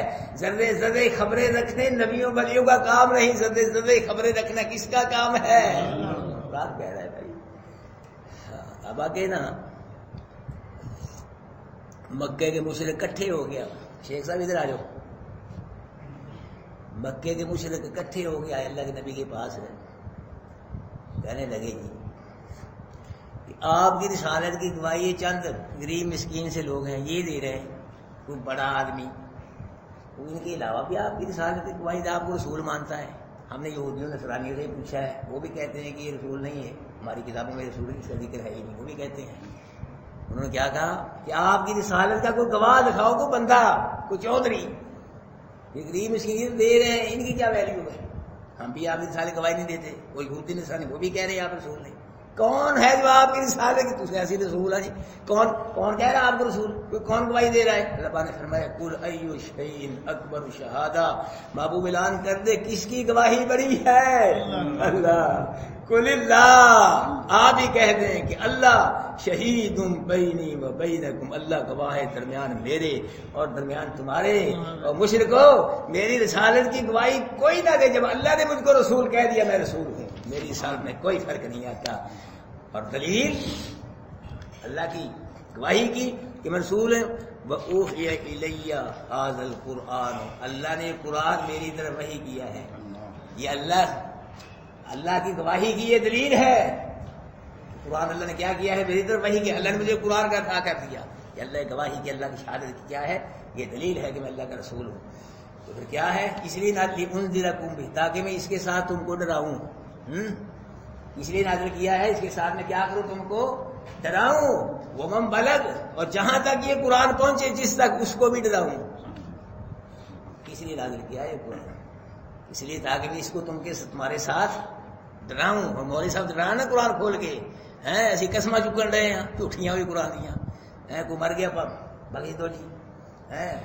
ذرے ذرے خبریں رکھنے نبیوں ولیوں کا کام نہیں، ذرے ذرے خبریں رکھنا کس کا کام ہے؟ بات کہہ رہا ہے بھائی۔ اب آگے نا مکے کے مشرک اکٹھے ہو گیا، شیخ صاحب ادھر آ جاؤ، مکے کے مشرک اکٹھے ہو گیا اللہ کے نبی کے پاس ہے، کہنے لگے جی کہ آپ کی رسالت کی گواہی چند غریب مسکین سے لوگ ہیں یہ دے رہے ہیں، کوئی بڑا آدمی، ان کے علاوہ بھی آپ کی رسالت کی گواہی دے، آپ کو رسول مانتا ہے؟ ہم نے یہودیوں نصرانیوں سے پوچھا ہے، وہ بھی کہتے ہیں کہ یہ رسول نہیں ہے، ہماری کتابوں میں رسول کا ذکر ہے ہی نہیں، وہ بھی کہتے ہیں۔ انہوں نے کیا کہا کہ آپ کی رسالت کا کوئی گواہ دکھاؤ، کوئی بندہ، کوئی چودھری، یہ غریب مسکین دے رہے ہیں، ان کی کیا ویلیو ہے؟ ہم بھی آپ کی رسالت گواہی نہیں دیتے. کوئی یہودی نصرانی وہ بھی کہہ رہے ہیں آپ رسول نہیں. کون ہے جو آپ کی رسالت کی تجھے ایسی رسول ہے جی؟ کون کہہ رہا ہے آپ کو رسول؟ کون گواہی دے رہا ہے؟ اللہ نے فرمایا قل ای شیء اکبر شہادہ، محبوب اعلان کر دے کس کی گواہی بڑی ہے؟ اللہ. قل اللہ، آپ ہی کہہ دیں کہ اللہ شہید بینی و بینکم، اللہ گواہ ہے درمیان میرے اور درمیان تمہارے. اور مشرکو میری رسالت کی گواہی کوئی نہ دے، جب اللہ نے مجھ کو رسول کہہ دیا میں رسول ہوں، میری رسالت میں کوئی فرق نہیں آتا. اور دلیل اللہ کی گواہی کی کہ میں رسول ہے. وَأُوحِيَ إِلَيَّ هَذَا الْقُرْآنُ، اللہ نے قرآن میری طرف وحی کیا ہے. یہ اللہ کی گواہی کی یہ دلیل ہے. قرآن اللہ نے کیا کیا ہے؟ میری طرف وحی کیا. اللہ نے مجھے قرآن کا عطا کر دیا. یہ اللہ گواہی کی، اللہ کی شہادت کی کیا ہے؟ یہ دلیل ہے کہ میں اللہ کا رسول ہوں. تو پھر کیا ہے؟ اس لیے لِأُنذِرَكُم بِهِ، تاکہ میں اس کے ساتھ تم کو ڈراؤں. اس لیے نازل کیا ہے، اس کے ساتھ میں کیا کروں؟ تم کو ڈراؤں. وَمَن بَلَغَ، اور جہاں تک یہ قرآن پہنچے جس تک اس کو بھی ڈراؤں. اس لیے نازل کیا ہے یہ قرآن، اس لیے تاکہ میں اس کو تمہارے ساتھ ڈراؤں. اور مولوی صاحب ڈرانا نا قرآن کھول کے ہیں، ایسی قسمیں چکن رہے ہیں جھوٹیاں ہوئی قرآن دیا ہیں. کوئی مر گیا بغی تو جی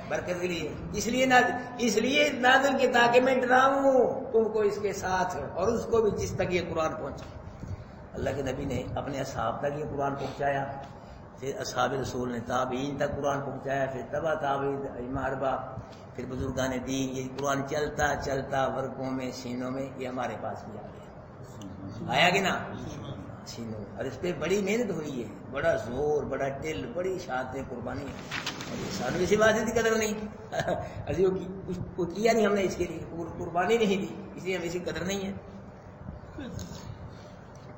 برکت کے لیے. اس لیے نازل کے تاکہ میں ڈراؤں تم کو اس کے ساتھ اور اس کو بھی جس تک یہ قرآن پہنچے. اللہ کے نبی نے اپنے اصحاب تک یہ قرآن پہنچایا، پھر اصحاب رسول نے تابعین تک قرآن پہنچایا، پھر تبع تابعین ائمہ اربعہ، پھر بزرگان دین. یہ قرآن چلتا چلتا ورقوں میں سینوں میں یہ ہمارے پاس بھی آیا کہ نا سینوں. اور اس پہ بڑی محنت ہوئی ہے، بڑا زور، بڑا دل، بڑی شہادتیں قربانی ہے. اور سانو اسی بات کی قدر نہیں، کچھ کیا نہیں ہم نے اس کے لیے، قربانی نہیں دی، اس لیے ہمیں اس کی قدر نہیں ہے.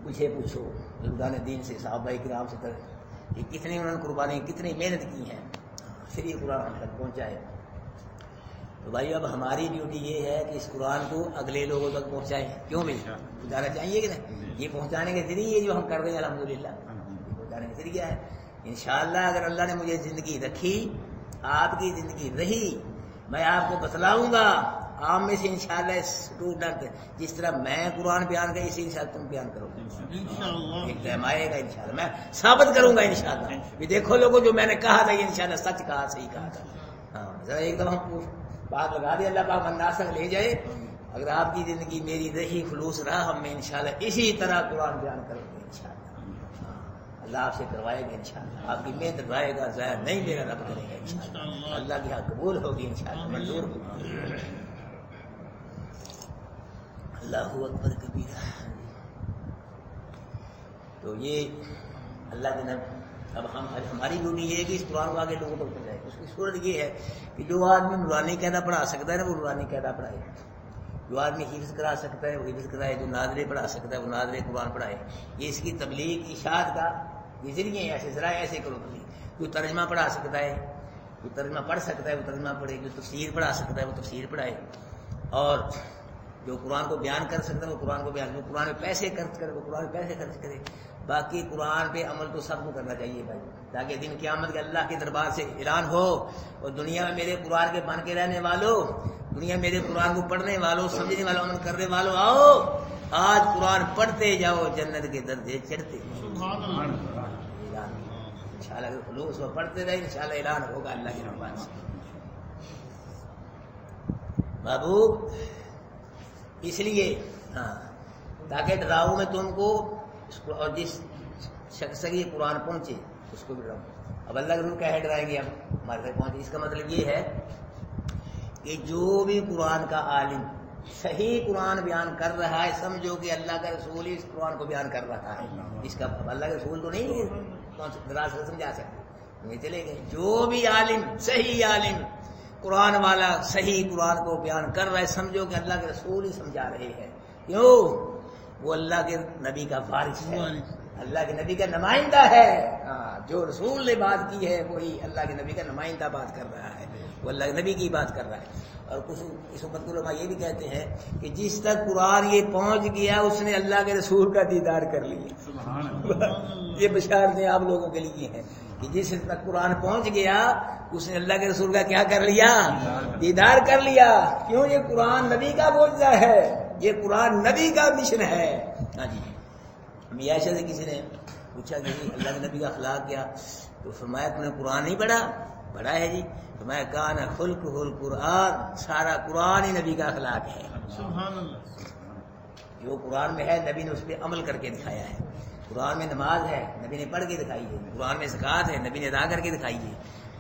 پوچھو بزرگان دین سے، صحابہ کرام سے کہ کتنی انہوں نے قربانی، کتنی محنت کی ہے، پھر یہ قرآن ہم تک پہنچا ہے. تو بھائی اب ہماری ڈیوٹی یہ ہے کہ اس قرآن کو اگلے لوگوں تک پہنچائیں. کیوں بھائی پہنچانا چاہیے کہ نہیں؟ یہ پہنچانے کے ذریعے جو ہم کر رہے ہیں الحمدللہ، یہ پہنچانے کے ذریعہ ہے. انشاءاللہ اگر اللہ نے مجھے زندگی رکھی، آپ کی زندگی رہی، میں آپ کو بتلاؤں گا. آپ میں سے انشاءاللہ اسٹوڈنٹ جس طرح میں قرآن بیان کر اسی انشاءاللہ تم بیان کرو گے انشاءاللہ. ایک ٹائم آئے گا انشاءاللہ میں ثابت کروں گا انشاءاللہ. بھی دیکھو لوگوں جو میں نے کہا تھا یہ انشاءاللہ سچ کہا، صحیح کہا تھا. ہاں ذرا ایک دم ہم بات لگا دی، اللہ پاک انداز تک لے جائے. اگر آپ کی زندگی میری رہی، خلوص رہا، ہم میں انشاءاللہ اسی طرح قرآن بیان کریں گے انشاءاللہ. اللہ آپ سے کروائے گا انشاءاللہ. آپ کی محنت رہے گا ضائع نہیں، میرا رب کرے گا انشاءاللہ. اللہ کی حق قبول ہوگی انشاءاللہ، منظور ہوگی. اللہ اکبر کبیرہ. تو یہ اللہ کے نبی. اب ہماری ڈیوٹی یہ ہے کہ اس قرآن کو آگے لوگوں تک پہنچائے. اس کی صورت یہ ہے کہ جو آدمی نورانی قاعدہ پڑھا سکتا ہے نا وہ نورانی قاعدہ پڑھائے، جو آدمی حفظ کرا سکتا ہے وہ حفظ کرائے، جو ناظرے پڑھا سکتا ہے وہ ناظرے قرآن پڑھائے. یہ اس کی تبلیغ اشاعت کا یہ ذریعے ہیں. ایسے ذرائع ایسے کرو تبلیغ. جو ترجمہ پڑھا سکتا ہے، جو ترجمہ پڑھ سکتا ہے وہ ترجمہ پڑھے، جو تفسیر پڑھا سکتا ہے وہ تفسیر پڑھائے، اور جو قرآن کو بیان کر سکتا ہے وہ قرآن کو بیان، جو قرآن پہ پیسے خرچ کرے وہ قرآن پہ پیسے خرچ کرے. باقی قرآن پہ عمل تو سب کو کرنا چاہیے بھائی، تاکہ دن قیامت کے اللہ کے دربار سے اعلان ہو اور دنیا میں میرے قرآن کے بن کے رہنے والوں، دنیا میرے قرآن کو پڑھنے والوں، سمجھنے والوں، عمل کرنے والوں، آؤ آج قرآن پڑھتے جاؤ، جنت کے درجے چڑھتے. انشاءاللہ اگر خلوص وہ پڑھتے رہے انشاءاللہ اعلان ہوگا اللہ کے دربار سے. محبوب اس لیے ہاں تاکہ ڈراؤں میں تم کو اور جس شخص سے یہ قرآن پہنچے اس کو بھی ڈراؤں. اب اللہ کے روح کہہ ڈرائیں گے ہم ہمارے تک پہنچے. اس کا مطلب یہ ہے کہ جو بھی قرآن کا عالم صحیح قرآن بیان کر رہا ہے سمجھو کہ اللہ کا رسول ہی اس قرآن کو بیان کر رہا ہے. اس کا اللہ کے رسول تو نہیں دراز سے سمجھا سکتے نہیں چلے گئے. جو بھی عالم صحیح عالم قرآن والا صحیح قرآن کو بیان کر رہا ہے سمجھو کہ اللہ کے رسول ہی سمجھا رہے ہیں. کیوں؟ وہ اللہ کے نبی کا وارث ہے، اللہ کے نبی کا نمائندہ ہے. جو رسول نے بات کی ہے وہی اللہ کے نبی کا نمائندہ بات کر رہا ہے، وہ اللہ کے نبی کی بات کر رہا ہے. اور کچھ اس وقت علماء یہ بھی کہتے ہیں کہ جس تک قرآن یہ پہنچ گیا اس نے اللہ کے رسول کا دیدار کر لیا. یہ بشارتیں آپ لوگوں کے لیے ہیں کہ جس تک قرآن پہنچ گیا اس نے اللہ کے رسول کا کیا کر لیا؟ دیدار کر لیا. کیوں؟ یہ قرآن نبی کا معجزہ ہے. یہ قرآن نبی کا مشن ہے. ہاں جی. امی عائشہ سے کسی نے پوچھا کہ اللہ کے نبی کا اخلاق کیا، تو فرمایا تم نے قرآن نہیں پڑھا ہے جی. فرمایا کان خلقہ القرآن، سارا قرآن ہی نبی کا اخلاق ہے. سبحان اللہ. جو قرآن میں ہے نبی نے اس پہ عمل کر کے دکھایا ہے. قرآن میں نماز ہے نبی نے پڑھ کے دکھائی ہے. قرآن میں زکوٰۃ ہے نبی نے ادا کر کے دکھائی ہے.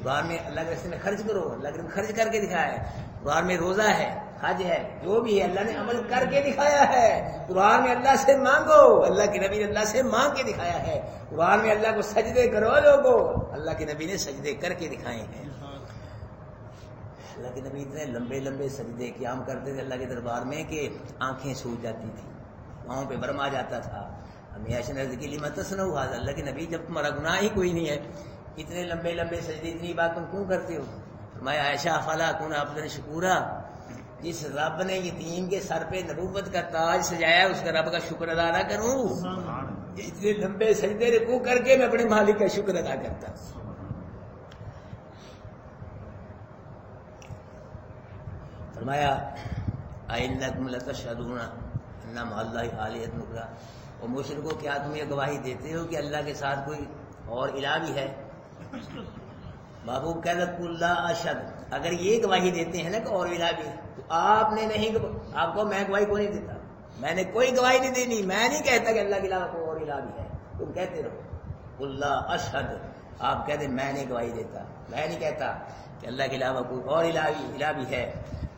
قرآن میں اللہ کے راستے میں خرچ کرو، اللہ کے خرچ کر کے دکھایا ہے. قرآن میں روزہ ہے، حج ہے، جو بھی ہے اللہ نے عمل کر کے دکھایا ہے. قرآن میں اللہ سے مانگو، اللہ کے نبی نے اللہ سے مانگ کے دکھایا ہے. قرآن میں اللہ کو سجدے کرو لوگو، اللہ کے نبی نے سجدے کر کے دکھائے ہیں. اللہ کے نبی اتنے لمبے لمبے سجدے قیام کرتے تھے اللہ کے دربار میں کہ آنکھیں سوج جاتی تھی، پاؤں پہ برم آ جاتا تھا. ہمیں عائشہ نے عرض کی لما تصنعوا ھذا، اللہ کے نبی جب تمہارا گناہ ہی کوئی نہیں ہے اتنے لمبے لمبے سجدے اتنی بات تم کیوں کرتے ہو؟ میں عائشہ افلا اکون عبدا شکورا، جس رب نے یتیم کے سر پہ نبوت کا تاج سجایا اس کا رب کا شکر ادا نہ کروں؟ اتنے لمبے سجدے رکوع کر کے میں اپنے مالک کا شکر ادا کرتا. فرمایا اَإِنَّكُمْ لَتَشْهَدُونَ أَنَّ مَعَ اللَّهِ آلِهَةً أُخْرَىٰ، اور مشرکو کیا تم یہ گواہی دیتے ہو کہ اللہ کے ساتھ کوئی اور الہ بھی ہے؟ محبوب کہتا قُل لَا أَشْهَدُ، اگر یہ گواہی دیتے ہیں نا کہ اور الہ بھی ہے تو آپ نے نہیں، آپ کو میں گواہی کو نہیں دیتا، میں نے کوئی گواہی نہیں دینی. میں نہیں کہتا کہ اللہ کے علاوہ کوئی اور الہ بھی ہے، تم کہتے رہو. قُل لَا أَشْهَدُ، آپ کہتے میں نہیں گواہی دیتا، میں نہیں کہتا کہ اللہ کے علاوہ کوئی اور الہ بھی ہے.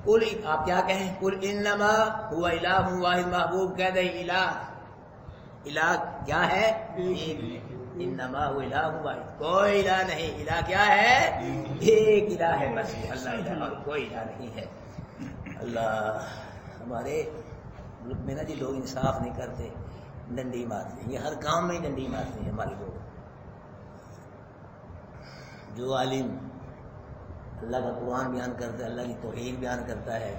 قل، آپ کیا کہیں؟ قل انما هو الہ واحد، محبوب کہہ دے الہ کیا ہے؟ ایک. انما هو الہ واحد، کوئی الہ نہیں. الہ کیا ہے؟ ایک الہ ہے بس، اللہ الہ اور کوئی الہ نہیں ہے. اللہ، ہمارے ملک میں نا جی لوگ انصاف نہیں کرتے، ڈنڈی مارتے ہیں. یہ ہر کام میں ڈنڈی مارتے ہیں ہمارے لوگ. جو عالم اللہ کا قرآن بیان کرتا ہے، اللہ کی توحید بیان کرتا ہے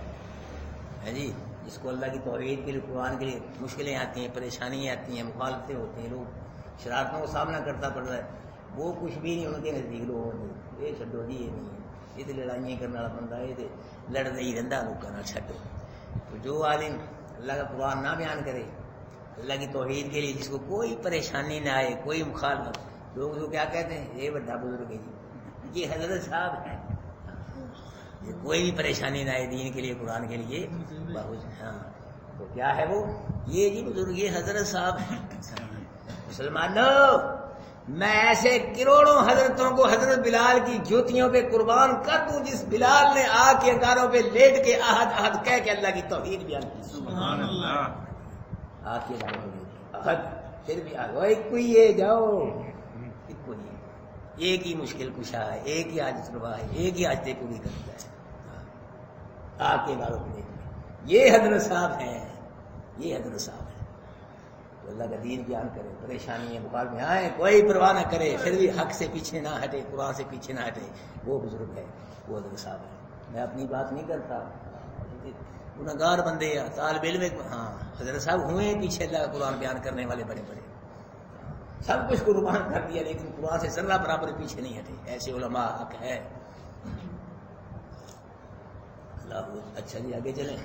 جی، جس کو اللہ کی توحید کے لیے قرآن کے لیے مشکلیں آتی ہیں، پریشانیاں آتی ہیں، مخالفتیں ہوتی ہیں، لوگ شرارتوں کا سامنا کرتا پڑ رہا ہے، وہ کچھ بھی نہیں ان کے نزدیک. لوگوں نے یہ چھڈو جی، یہ نہیں ہے، یہ تو لڑائیاں کرنے والا بندہ، یہ تو لڑنا ہی رہتا لوگوں کا، چھڈو. تو جو عالم اللہ کا قرآن نہ بیان کرے اللہ کی توحید کے لیے، جس کو کوئی پریشانی نہ آئے، کوئی مخالفت، لوگ جو کیا کہتے ہیں یہ بڑا بزرگ ہے جی، یہ حضرت صاحب ہیں، کوئی بھی پریشانی نہ آئے دین کے لیے، قرآن کے لیے بہت. ہاں تو کیا ہے وہ؟ یہ جی بزرگ، یہ حضرت صاحب ہیں. مسلمانوں، میں ایسے کروڑوں حضرتوں کو حضرت بلال کی جوتیوں پہ قربان کر دوں جس بلال نے آگ کے انگاروں پہ لیٹ کے احد کہہ کے اللہ کی توحید بیان کی. سبحان اللہ. آگ کے انگاروں پہ لیٹ احد، پھر بھی آگ ایک کوئی یہ جاؤ، ایک کوئی ایک ہی مشکل کشا ہے، ایک ہی حاجت روا ہے، ایک ہی حاجتیں پوری کرتا ہے. آگ کے انگاروں پہ لیٹ، یہ حضرت صاحب ہیں، یہ حضرت صاحب ہیں. تو اللہ کا دین بیان کرے، پریشانی بخار میں آئے کوئی پرواہ نہ کرے، پھر بھی حق سے پیچھے نہ ہٹے، قرآن سے پیچھے نہ ہٹے، وہ بزرگ ہے، وہ حضرت صاحب ہے. میں اپنی بات نہیں کرتا، گنہگار بندے یا طالب علم، ہاں حضرت صاحب ہوئے پیچھے اللہ کا قرآن بیان کرنے والے بڑے بڑے، سب کچھ قربان کر دیا لیکن قرآن سے ذرہ برابر پیچھے نہیں ہٹے. ایسے علماء حق ہے. اللہ. اچھا جی آگے چلیں.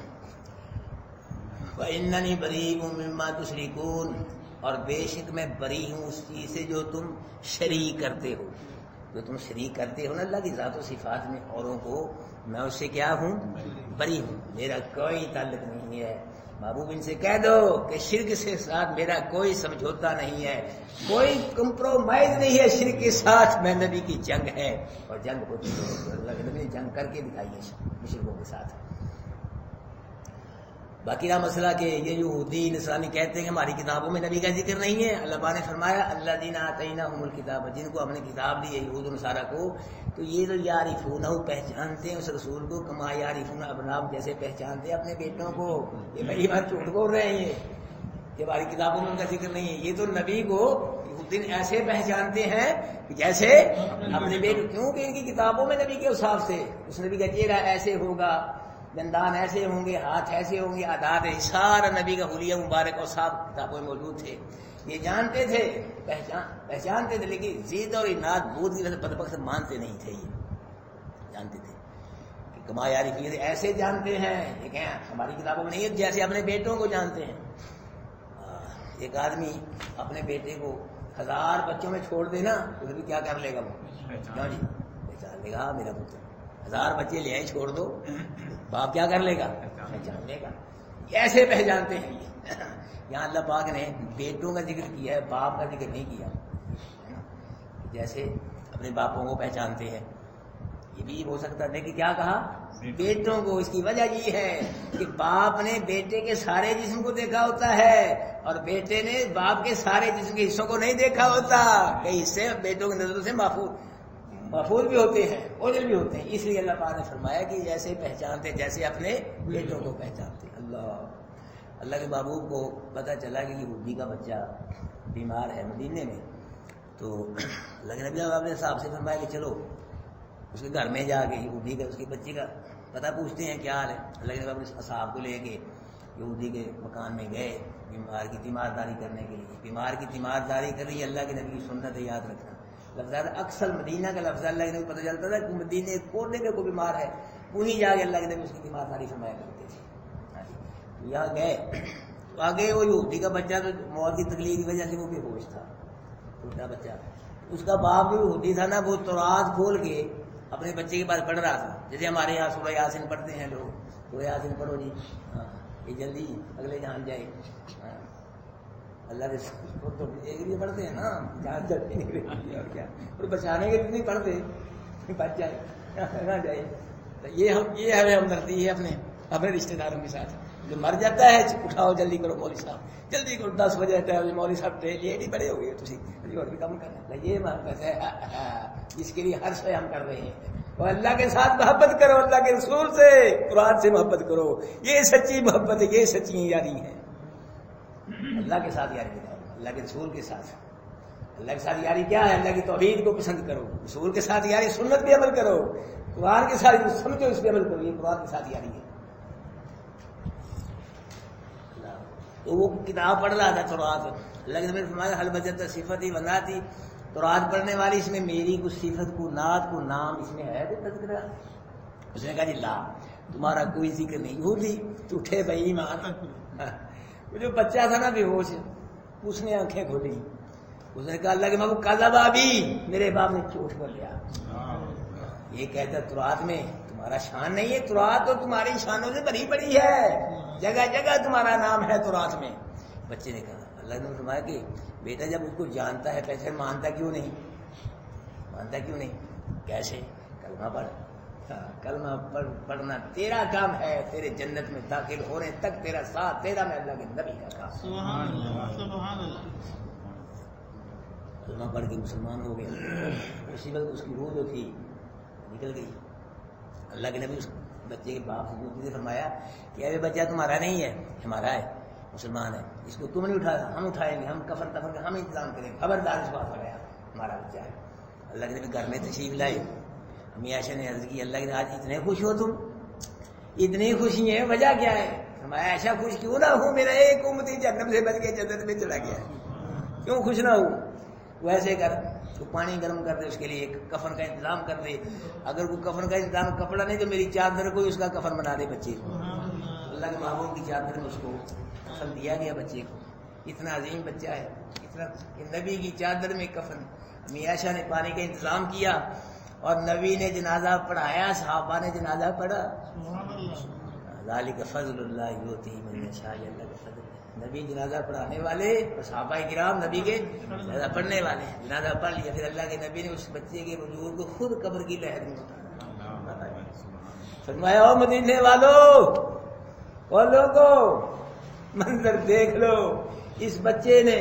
وَإِنَّنِي بَرِيءٌ مِّمَّا تُشْرِكُونَ، اور بے شک میں بری ہوں اس چیز سے جو تم شریک کرتے ہو. جو تم شریک کرتے ہو نا اللہ کی ذات و صفات میں اوروں کو، میں اس سے کیا ہوں؟ بری ہوں، میرا کوئی تعلق نہیں ہے. محبوب ان سے کہہ دو کہ شرک سے ساتھ میرا کوئی سمجھوتا نہیں ہے، کوئی کمپرومائز نہیں ہے شرک کے ساتھ. میں نبی کی جنگ ہے اور جنگ ہوتی ہے، اللہ کے نبی نے جنگ کر کے دکھائی ہے مشرکوں کے ساتھ. باقی رہا مسئلہ کہ یہ یہودی نصرانی کہتے ہیں کہ ہماری کتابوں میں نبی کا ذکر نہیں ہے. اللہ نے فرمایا الذین آتیناہم الکتاب، جن کو ہم نے کتاب دی ہے یہود و نصارہ کو، تو یہ تو یعرفونہ، پہچانتے ہیں اس رسول کو، کما یعرفون ابناءہم، جیسے پہچانتے ہیں اپنے بیٹوں کو. یہ بڑی بات جھوٹ بول رہے ہیں یہ کہ ہماری کتابوں میں ان کا ذکر نہیں ہے. یہ تو نبی کو یہودی ایسے پہچانتے ہیں کہ جیسے اپنے بیٹے، کیونکہ ان کی کتابوں میں نبی کے اوصاف سے، اس نبی کا چہرہ ایسے ہوگا، دندان ایسے ہوں گے، ہاتھ ایسے ہوں گے، عادات سارا نبی کا حلیہ مبارک اور صاحب کتابوں میں موجود تھے. یہ جانتے تھے، پہچانتے تھے، لیکن ضد اور اناد بود کی وجہ سے بدبخت مانتے نہیں تھے. یہ جانتے تھے کہ کما یعرفون ایسے جانتے ہیں، یہ کہ ہماری کتابوں میں نہیں ہے، جیسے اپنے بیٹوں کو جانتے ہیں۔ ایک آدمی اپنے بیٹے کو 1000 بچوں میں چھوڑ دے نا، تو پھر بھی کیا کر لے گا وہ؟ کیوں جی پہچان لے گا میرا پتر۔ 1000 بچے لے آئے چھوڑ دو، باپ کیا کر لے گا؟ پہچان لے گا۔ ایسے پہچانتے ہیں یہ۔ یہاں اللہ پاک نے بیٹوں کا ذکر کیا ہے، باپ کا ذکر نہیں کیا۔ جیسے اپنے باپوں کو پہچانتے ہیں، یہ بھی ہو سکتا ہے کہ کیا کہا؟ بیٹوں کو۔ اس کی وجہ یہ ہے کہ باپ نے بیٹے کے سارے جسم کو دیکھا ہوتا ہے اور بیٹے نے باپ کے سارے جسم کے حصوں کو نہیں دیکھا ہوتا۔ کئی حصے بیٹوں کی نظروں سے محفوظ بھی ہوتے ہیں، اوجل بھی ہوتے ہیں۔ اس لیے اللہ پاک نے فرمایا کہ جیسے پہچانتے جیسے اپنے بیٹوں کو پہچانتے۔ اللہ کے محبوب کو پتہ چلا کہ یہودی کا بچہ بیمار ہے مدینے میں، تو اللہ کے نبی اپنے صاحب سے فرمایا کہ چلو اس کے گھر میں جا کے یہودی کا اس کے بچے کا پتہ پوچھتے ہیں کیا حال ہے۔ اللہ کے نبی اپنے اصحاب کو لے کے یہودی کے مکان میں گئے بیمار کی تیمارداری کرنے کے لیے۔ بیمار کی تیمارداری کر رہی ہے، اللہ کے نبی کی سنت ہے، یاد رکھنا۔ لفظ اکثر مدینہ کا لفظ اللہ کے نبی پتہ چلتا تھا کہ مدینے کونے میں کوئی بیمار ہے، وہیں جا کے اللہ کے نبی اس کی تیمارداری فرمایا کرتے تھے۔ یہاں گئے تو آگے وہ یہودی کا بچہ تو موت کی تکلیف کی وجہ سے وہ بے ہوش تھا، چھوٹا بچہ۔ اس کا باپ بھی یہودی تھا نا، وہ تورات کھول کے اپنے بچے کے پاس پڑھ رہا تھا، جیسے ہمارے یہاں سورہ یاسین پڑھتے ہیں لوگ، سورہ یاسین پڑھو جی، یہ جلدی اگلے جان جائے۔ اللہ کے تو ایک لیے پڑھتے ہیں نا، جان جلدی نکلے اور کیا، اور بچانے کے لیے نہیں پڑھتے، بچ جائے نہ جائے۔ یہ ہمیں ہمدردی ہے اپنے رشتے داروں کے ساتھ۔ جو مر جاتا ہے اٹھاؤ جلدی کرو مولوی صاحب، جلدی کرو 10 بجے آتا ہے مولوی صاحب لیٹ ہی بڑے ہو گئے تھی اور بھی کم کرنا۔ یہ محبت ہے جس کے لیے ہر شے ہم کر رہے ہیں۔ اور اللہ کے ساتھ محبت کرو، اللہ کے رسول سے قرآن سے محبت کرو، یہ سچی محبت ہے، یہ سچی یاری ہے۔ اللہ کے ساتھ یاری کرو، اللہ کے رسول کے ساتھ۔ اللہ کے ساتھ یاری کیا ہے؟ اللہ کی توحید کو پسند کرو، رسول کے ساتھ یاری سنت پہ عمل کرو، قرآن کے ساتھ سمجھو اس پہ عمل کرو، یہ قرآن کے ساتھ یاری ہے۔ تو وہ کتاب پڑھ رہا تھا تورات، اللہ کے نبی نے فرمایا حل بجت صفت ہی بناتی، تورات پڑھنے والی اس میں میری کچھ صفت کو نعت کو نام اس میں ہے کوئی تذکرہ؟ اس نے کہا جی لا، تمہارا کوئی ذکر نہیں۔ یہودی تو اٹھے بھائی ایمان۔ وہ جو بچہ تھا نا بے ہوش، اس نے آنکھیں کھولی، اس نے کہا اللہ کے محبوب کالا بابی، میرے باپ نے چوٹ کر لیا۔ یہ کہتا تورات میں تمہارا شان نہیں ہے، تورات تو تمہاری شانوں سے بھری پڑی ہے، جگہ جگہ تمہارا نام ہے تورات میں۔ بچے نے کہا، اللہ نے فرمایا کہ بیٹا جب اس کو جانتا ہے پیسے مانتا کیوں نہیں؟ مانتا کیوں نہیں؟ کیسے؟ کلمہ پڑھ، کلمہ پڑھنا تیرا کام ہے، تیرے جنت میں داخل ہونے تک تیرا ساتھ، تیرا میں اللہ کے نبی کا کام۔ سبحان اللہ سبحان اللہ۔ کلمہ پڑھ کے مسلمان ہو گئے، اسی وقت اس کی روح جو تھی نکل گئی۔ اللہ کے نبی اس بچے کے باپ سے فرمایا کہ اے بچہ تمہارا نہیں ہے، ہمارا ہے، مسلمان ہے، اس کو تم نہیں اٹھایا، ہم اٹھائیں گے، ہم کفن کا ہم انتظام کریں گے، خبردار اس بات پر گیا، ہمارا بچہ ہے۔ اللہ کے نبی گھر میں تشریف لائے، امی عائشہ نے عرض کی اللہ کے آج اتنے خوش ہو تم، اتنی خوشی ہے، وجہ کیا ہے؟ فرمایا ایسا خوش کیوں نہ ہوں، میرا ایک امتی جہنم سے بچ کے جنت میں چلا گیا ہے، کیوں خوش نہ ہوں؟ ویسے کر، تو پانی گرم کر دے، اس کے لیے ایک کفن کا انتظام کر دے، اگر کوئی کفن کا انتظام کپڑا نہیں تو میری چادر کوئی اس کا کفن بنا دے بچے کو۔ اللہ کے محبوب کی چادر میں اس کو کفن دیا گیا بچے کو، اتنا عظیم بچہ ہے، اتنا نبی کی چادر میں کفن۔ امی عائشہ نے پانی کا انتظام کیا اور نبی نے جنازہ پڑھایا، صحابہ نے جنازہ پڑھا۔ ذالک فضل اللہ یؤتیہ من یشاء، اللہ کا فضل، نبی جنازہ پڑھانے والے اور صحابہ کرام نبی کے جنازہ پڑھنے والے، جنازہ پڑھ لیا، پھر اللہ کے نبی نے اس بچے کے رجوع کو خود قبر کی لہر میں اٹھایا، فرمایا او مدینے والو، او لوگو منظر دیکھ لو، اس بچے نے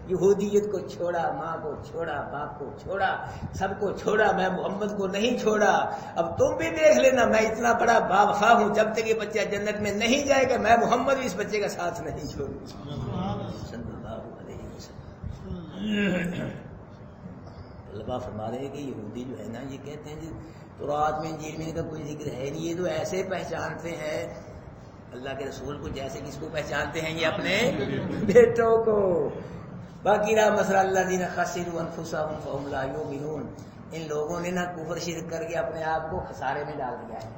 یہودیت کو چھوڑا، ماں کو چھوڑا، باپ کو چھوڑا، سب کو چھوڑا، میں محمد کو نہیں چھوڑا۔ اب تم بھی دیکھ لینا، میں اتنا بڑا باوفا ہوں، جب تک یہ بچہ جنت میں نہیں جائے گا میں محمد بھی اس بچے کا ساتھ نہیں چھوڑوں صلی اللہ علیہ وسلم۔ اللہ فرما رہے ہیں کہ یہودی جو ہے نا، یہ کہتے ہیں کہ تورات میں انجیل میں کا کوئی ذکر ہے نہیں، یہ تو ایسے پہچانتے ہیں اللہ کے رسول کو جیسے کس کو پہچانتے ہیں، یہ اپنے بیٹوں کو۔ باقی رہا مسئلہ الذین خسروا انفسهم فهم لا یؤمنون، ان لوگوں نے نا کفر شرک کر کے اپنے آپ کو خسارے میں ڈال دیا ہے.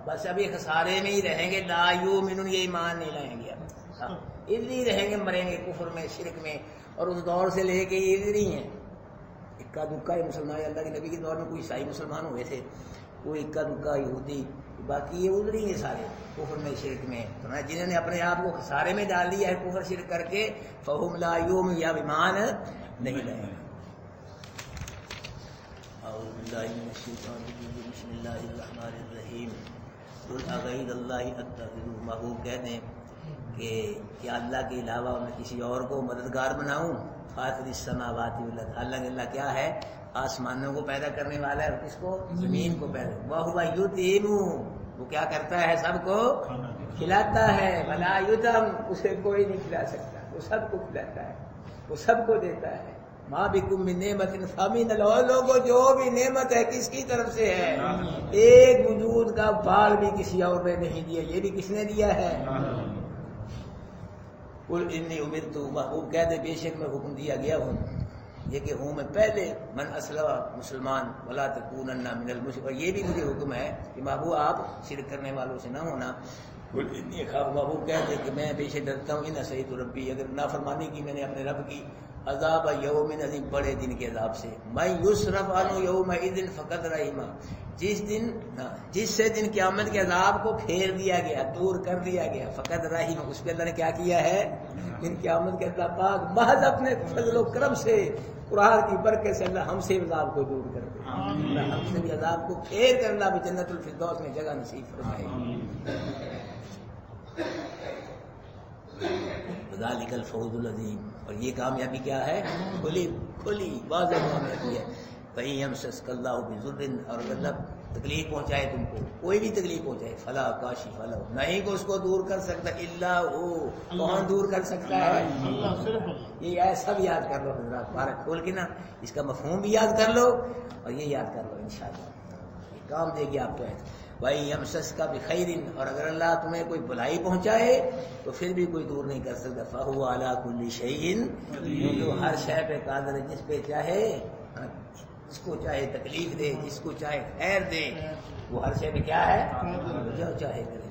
بس اب یہ خسارے میں ہی رہیں گے. لا یؤمنون، یہ ایمان نہیں لائیں گے. اب ادھر ہی رہیں گے، مریں گے کفر میں شرک میں. اور اس دور سے لے کے یہ ادھر ہی ہیں. اکا دکا مسلمان، اللہ کے نبی کے دور میں کوئی عیسائی مسلمان ہوئے تھے، کوئی اکا دکا یہودی، باقی یہ ادھر ہی ہیں سارے کفر میں شرک میں. تو جنہوں نے اپنے آپ کو خسارے میں ڈال دیا ہے کفر شرک کر کے، فہم لا یؤمنون، یا ایمان نہیں لائیں گے. اعوذ باللہ من الشیطان الرجیم، بسم اللہ الرحمن الرحیم. قل اغیر اللہ اتخذ، محبوب کہہ دیں کہ کیا اللہ کے علاوہ میں کسی اور کو مددگار بناؤں. فاطر السماوات والارض، اللہ کیا ہے؟ آسمانوں کو پیدا کرنے والا ہے، اور کس کو؟ زمین کو پیدا. وَهُوَ يُطْعِمُ، وہ کیا کرتا ہے؟ سب کو کھلاتا ہے. وَلَا يُطْعَمُ، اسے کوئی نہیں کھلا سکتا. وہ سب کو کھلاتا ہے، وہ سب کو دیتا ہے. مَا بِكُم مِّن نِعْمَةٍ فَمِنَ اللَّهِ، لوگوں جو بھی نعمت ہے کس کی طرف سے ہے؟ ایک وجود کا بال بھی کسی اور نے نہیں دیا، یہ بھی کس نے دیا ہے؟ قل انی امرت، محبوب کہہ دے بے شک میں حکم دیا گیا ہوں، یہ کہ ہوں میں پہلے من اسلم، مسلمان، ولا تکونن من المشرکین، اور یہ بھی مجھے حکم ہے کہ محبوب آپ شرک کرنے والوں سے نہ ہونا. قل انی اخاف، محبوب کہہ دے کہ میں بے شک ڈرتا ہوں، ان عصیت ربی، اگر نافرمانی کی میں نے اپنے رب کی، عذاب یوم عظیم، بڑے دن کے عذاب سے. من یصرف عنہ یومئذ فقد رحمہ، جس سے دن قیامت کے عذاب کو پھیر دیا گیا، دور کر دیا گیا، فقد رحمہ، اس پہ اللہ نے کیا کیا ہے؟ دن قیامت کے عذاب پاک محض اپنے فضل و کرم سے، قرآن کی برکت سے اللہ ہم سے عذاب کو دور کر دے. اللہ ہم سے بھی عذاب کو پھیر کر اللہ بھی جنت الفردوس میں جگہ نصیب فرمائے. ذالک الفوز العظیم، اور یہ کامیابی کیا ہے؟ کھلی واضح کامیابی ہے. کہیں ہم سسک اللہ بذر، اور اللہ تکلیف پہنچائے تم کو، کوئی بھی تکلیف پہنچائے، فلا کاشف لہ، نہیں کہ اس کو دور کر سکتا الا ہو. کون دور کر سکتا ہے؟ یہ ایسا بھی یاد کر لو حضرات، پارک کھول کے نا اس کا مفہوم بھی یاد کر لو اور یہ یاد کر لو، انشاءاللہ یہ کام دے گی آپ کو. بھائی یمسس کا بخیر، اور اگر اللہ تمہیں کوئی بھلائی پہنچائے تو پھر بھی کوئی دور نہیں کر سکتا. فہو علی کل شیء، کیونکہ ہر شے پہ قادر ہے، جس پہ چاہے، جس کو چاہے تکلیف دے، جس کو چاہے خیر دے، وہ ہر شے پہ کیا ہے؟ جو چاہے کرے.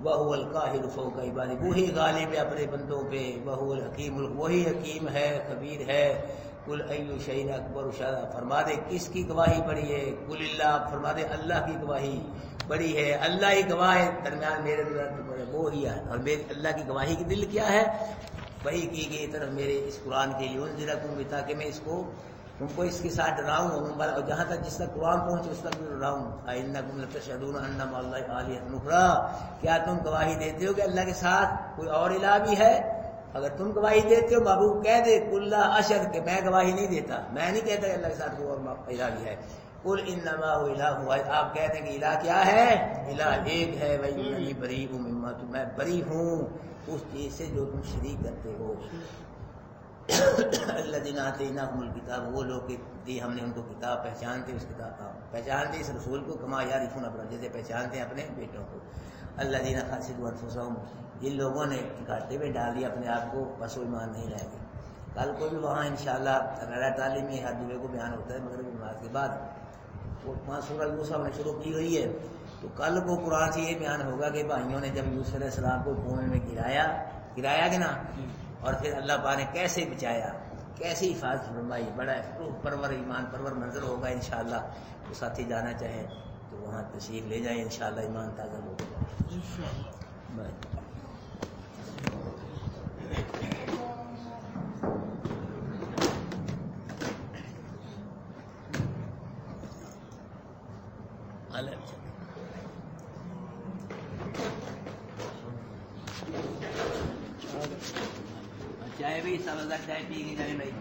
وَهُوَ الْقَاهِرُ فَوْقَ عِبَادِهِ، وہی غالب ہے اپنے بندوں پہ. وَهُوَ الْحَكِيمُ، وہی حکیم ہے، خبیر ہے. قُلْ أَيُّ شَيْءٍ أَكْبَرُ شَهَادَةً، فرما دے کس کی گواہی بڑی ہے؟ قُلِ اللَّهُ، فرما دے اللہ کی گواہی بڑی ہے. اللہ ہی گواہ ہے درمیان میرے وہ ہی ہے، اور اللہ کی گواہی کی دل کیا ہے؟ وہی کی گئی طرف میرے اس قرآن کے لیے، انذرکم، تاکہ میں اس کو تم کو اس کے ساتھ ڈراؤں، اور جہاں تک جس تک قرآن پہنچے اس تک بھی ڈراؤں. اِنَّکُمْ لَتَشْهَدُونَ أَنَّ مَعَ اللَّهِ آلِهَةً أُخْرَىٰ، کیا تم گواہی دیتے ہو کہ اللہ کے ساتھ کوئی اور الہ بھی ہے؟ اگر تم گواہی دیتے ہو، محبوب کہہ دے قُل لَا أَشْهَدُ، کہ میں گواہی نہیں دیتا، میں نہیں کہتا کہ اللہ کے ساتھ کوئی اور الہ بھی ہے. قُلْ إِنَّمَا هُوَ إِلَٰهٌ وَاحِدٌ، آپ کہتے ہیں کہ الہ کیا ہے؟ الہ ایک ہے. وَإِنَّنِي بَرِيءٌ مِّمَّا تُشْرِكُونَ، میں بری ہوں اس چیز سے جو تم شریک کرتے ہو. الذین آتیناہم الکتاب، وہ لوگ دی ہم نے ان کو کتاب، پہچانتے اس کتاب کا، پہچانتے اس رسول کو، کما یعرفون ابناءہم، جیسے پہچانتے ہیں اپنے بیٹوں کو. الذین خسروا انفسہم، جن لوگوں نے گھاٹے میں ڈال دیا اپنے آپ کو، بس وہ ایمان نہیں لائے گے. کل کو بھی وہاں انشاءاللہ غیر تعلیمی ہر جمعے کو بیان ہوتا ہے مغرب کی نماز کے بعد، وہ وہاں سورہ یوسف نے شروع کی ہوئی ہے. تو کل کو قرآن سے یہ بیان ہوگا کہ بھائیوں نے جب یوسف علیہ السلام کو کنویں میں گرایا کہ نا، اور پھر اللہ پاک نے کیسے بچایا، کیسی حفاظت فرمائی. بڑا روح پرور، ایمان پرور منظر ہوگا انشاءاللہ. تو ساتھی جانا چاہیں تو وہاں تشریف لے جائیں، انشاءاللہ ایمان تازہ ہوگا. چائے بھی سب چائے پی کے جائیں بھائی.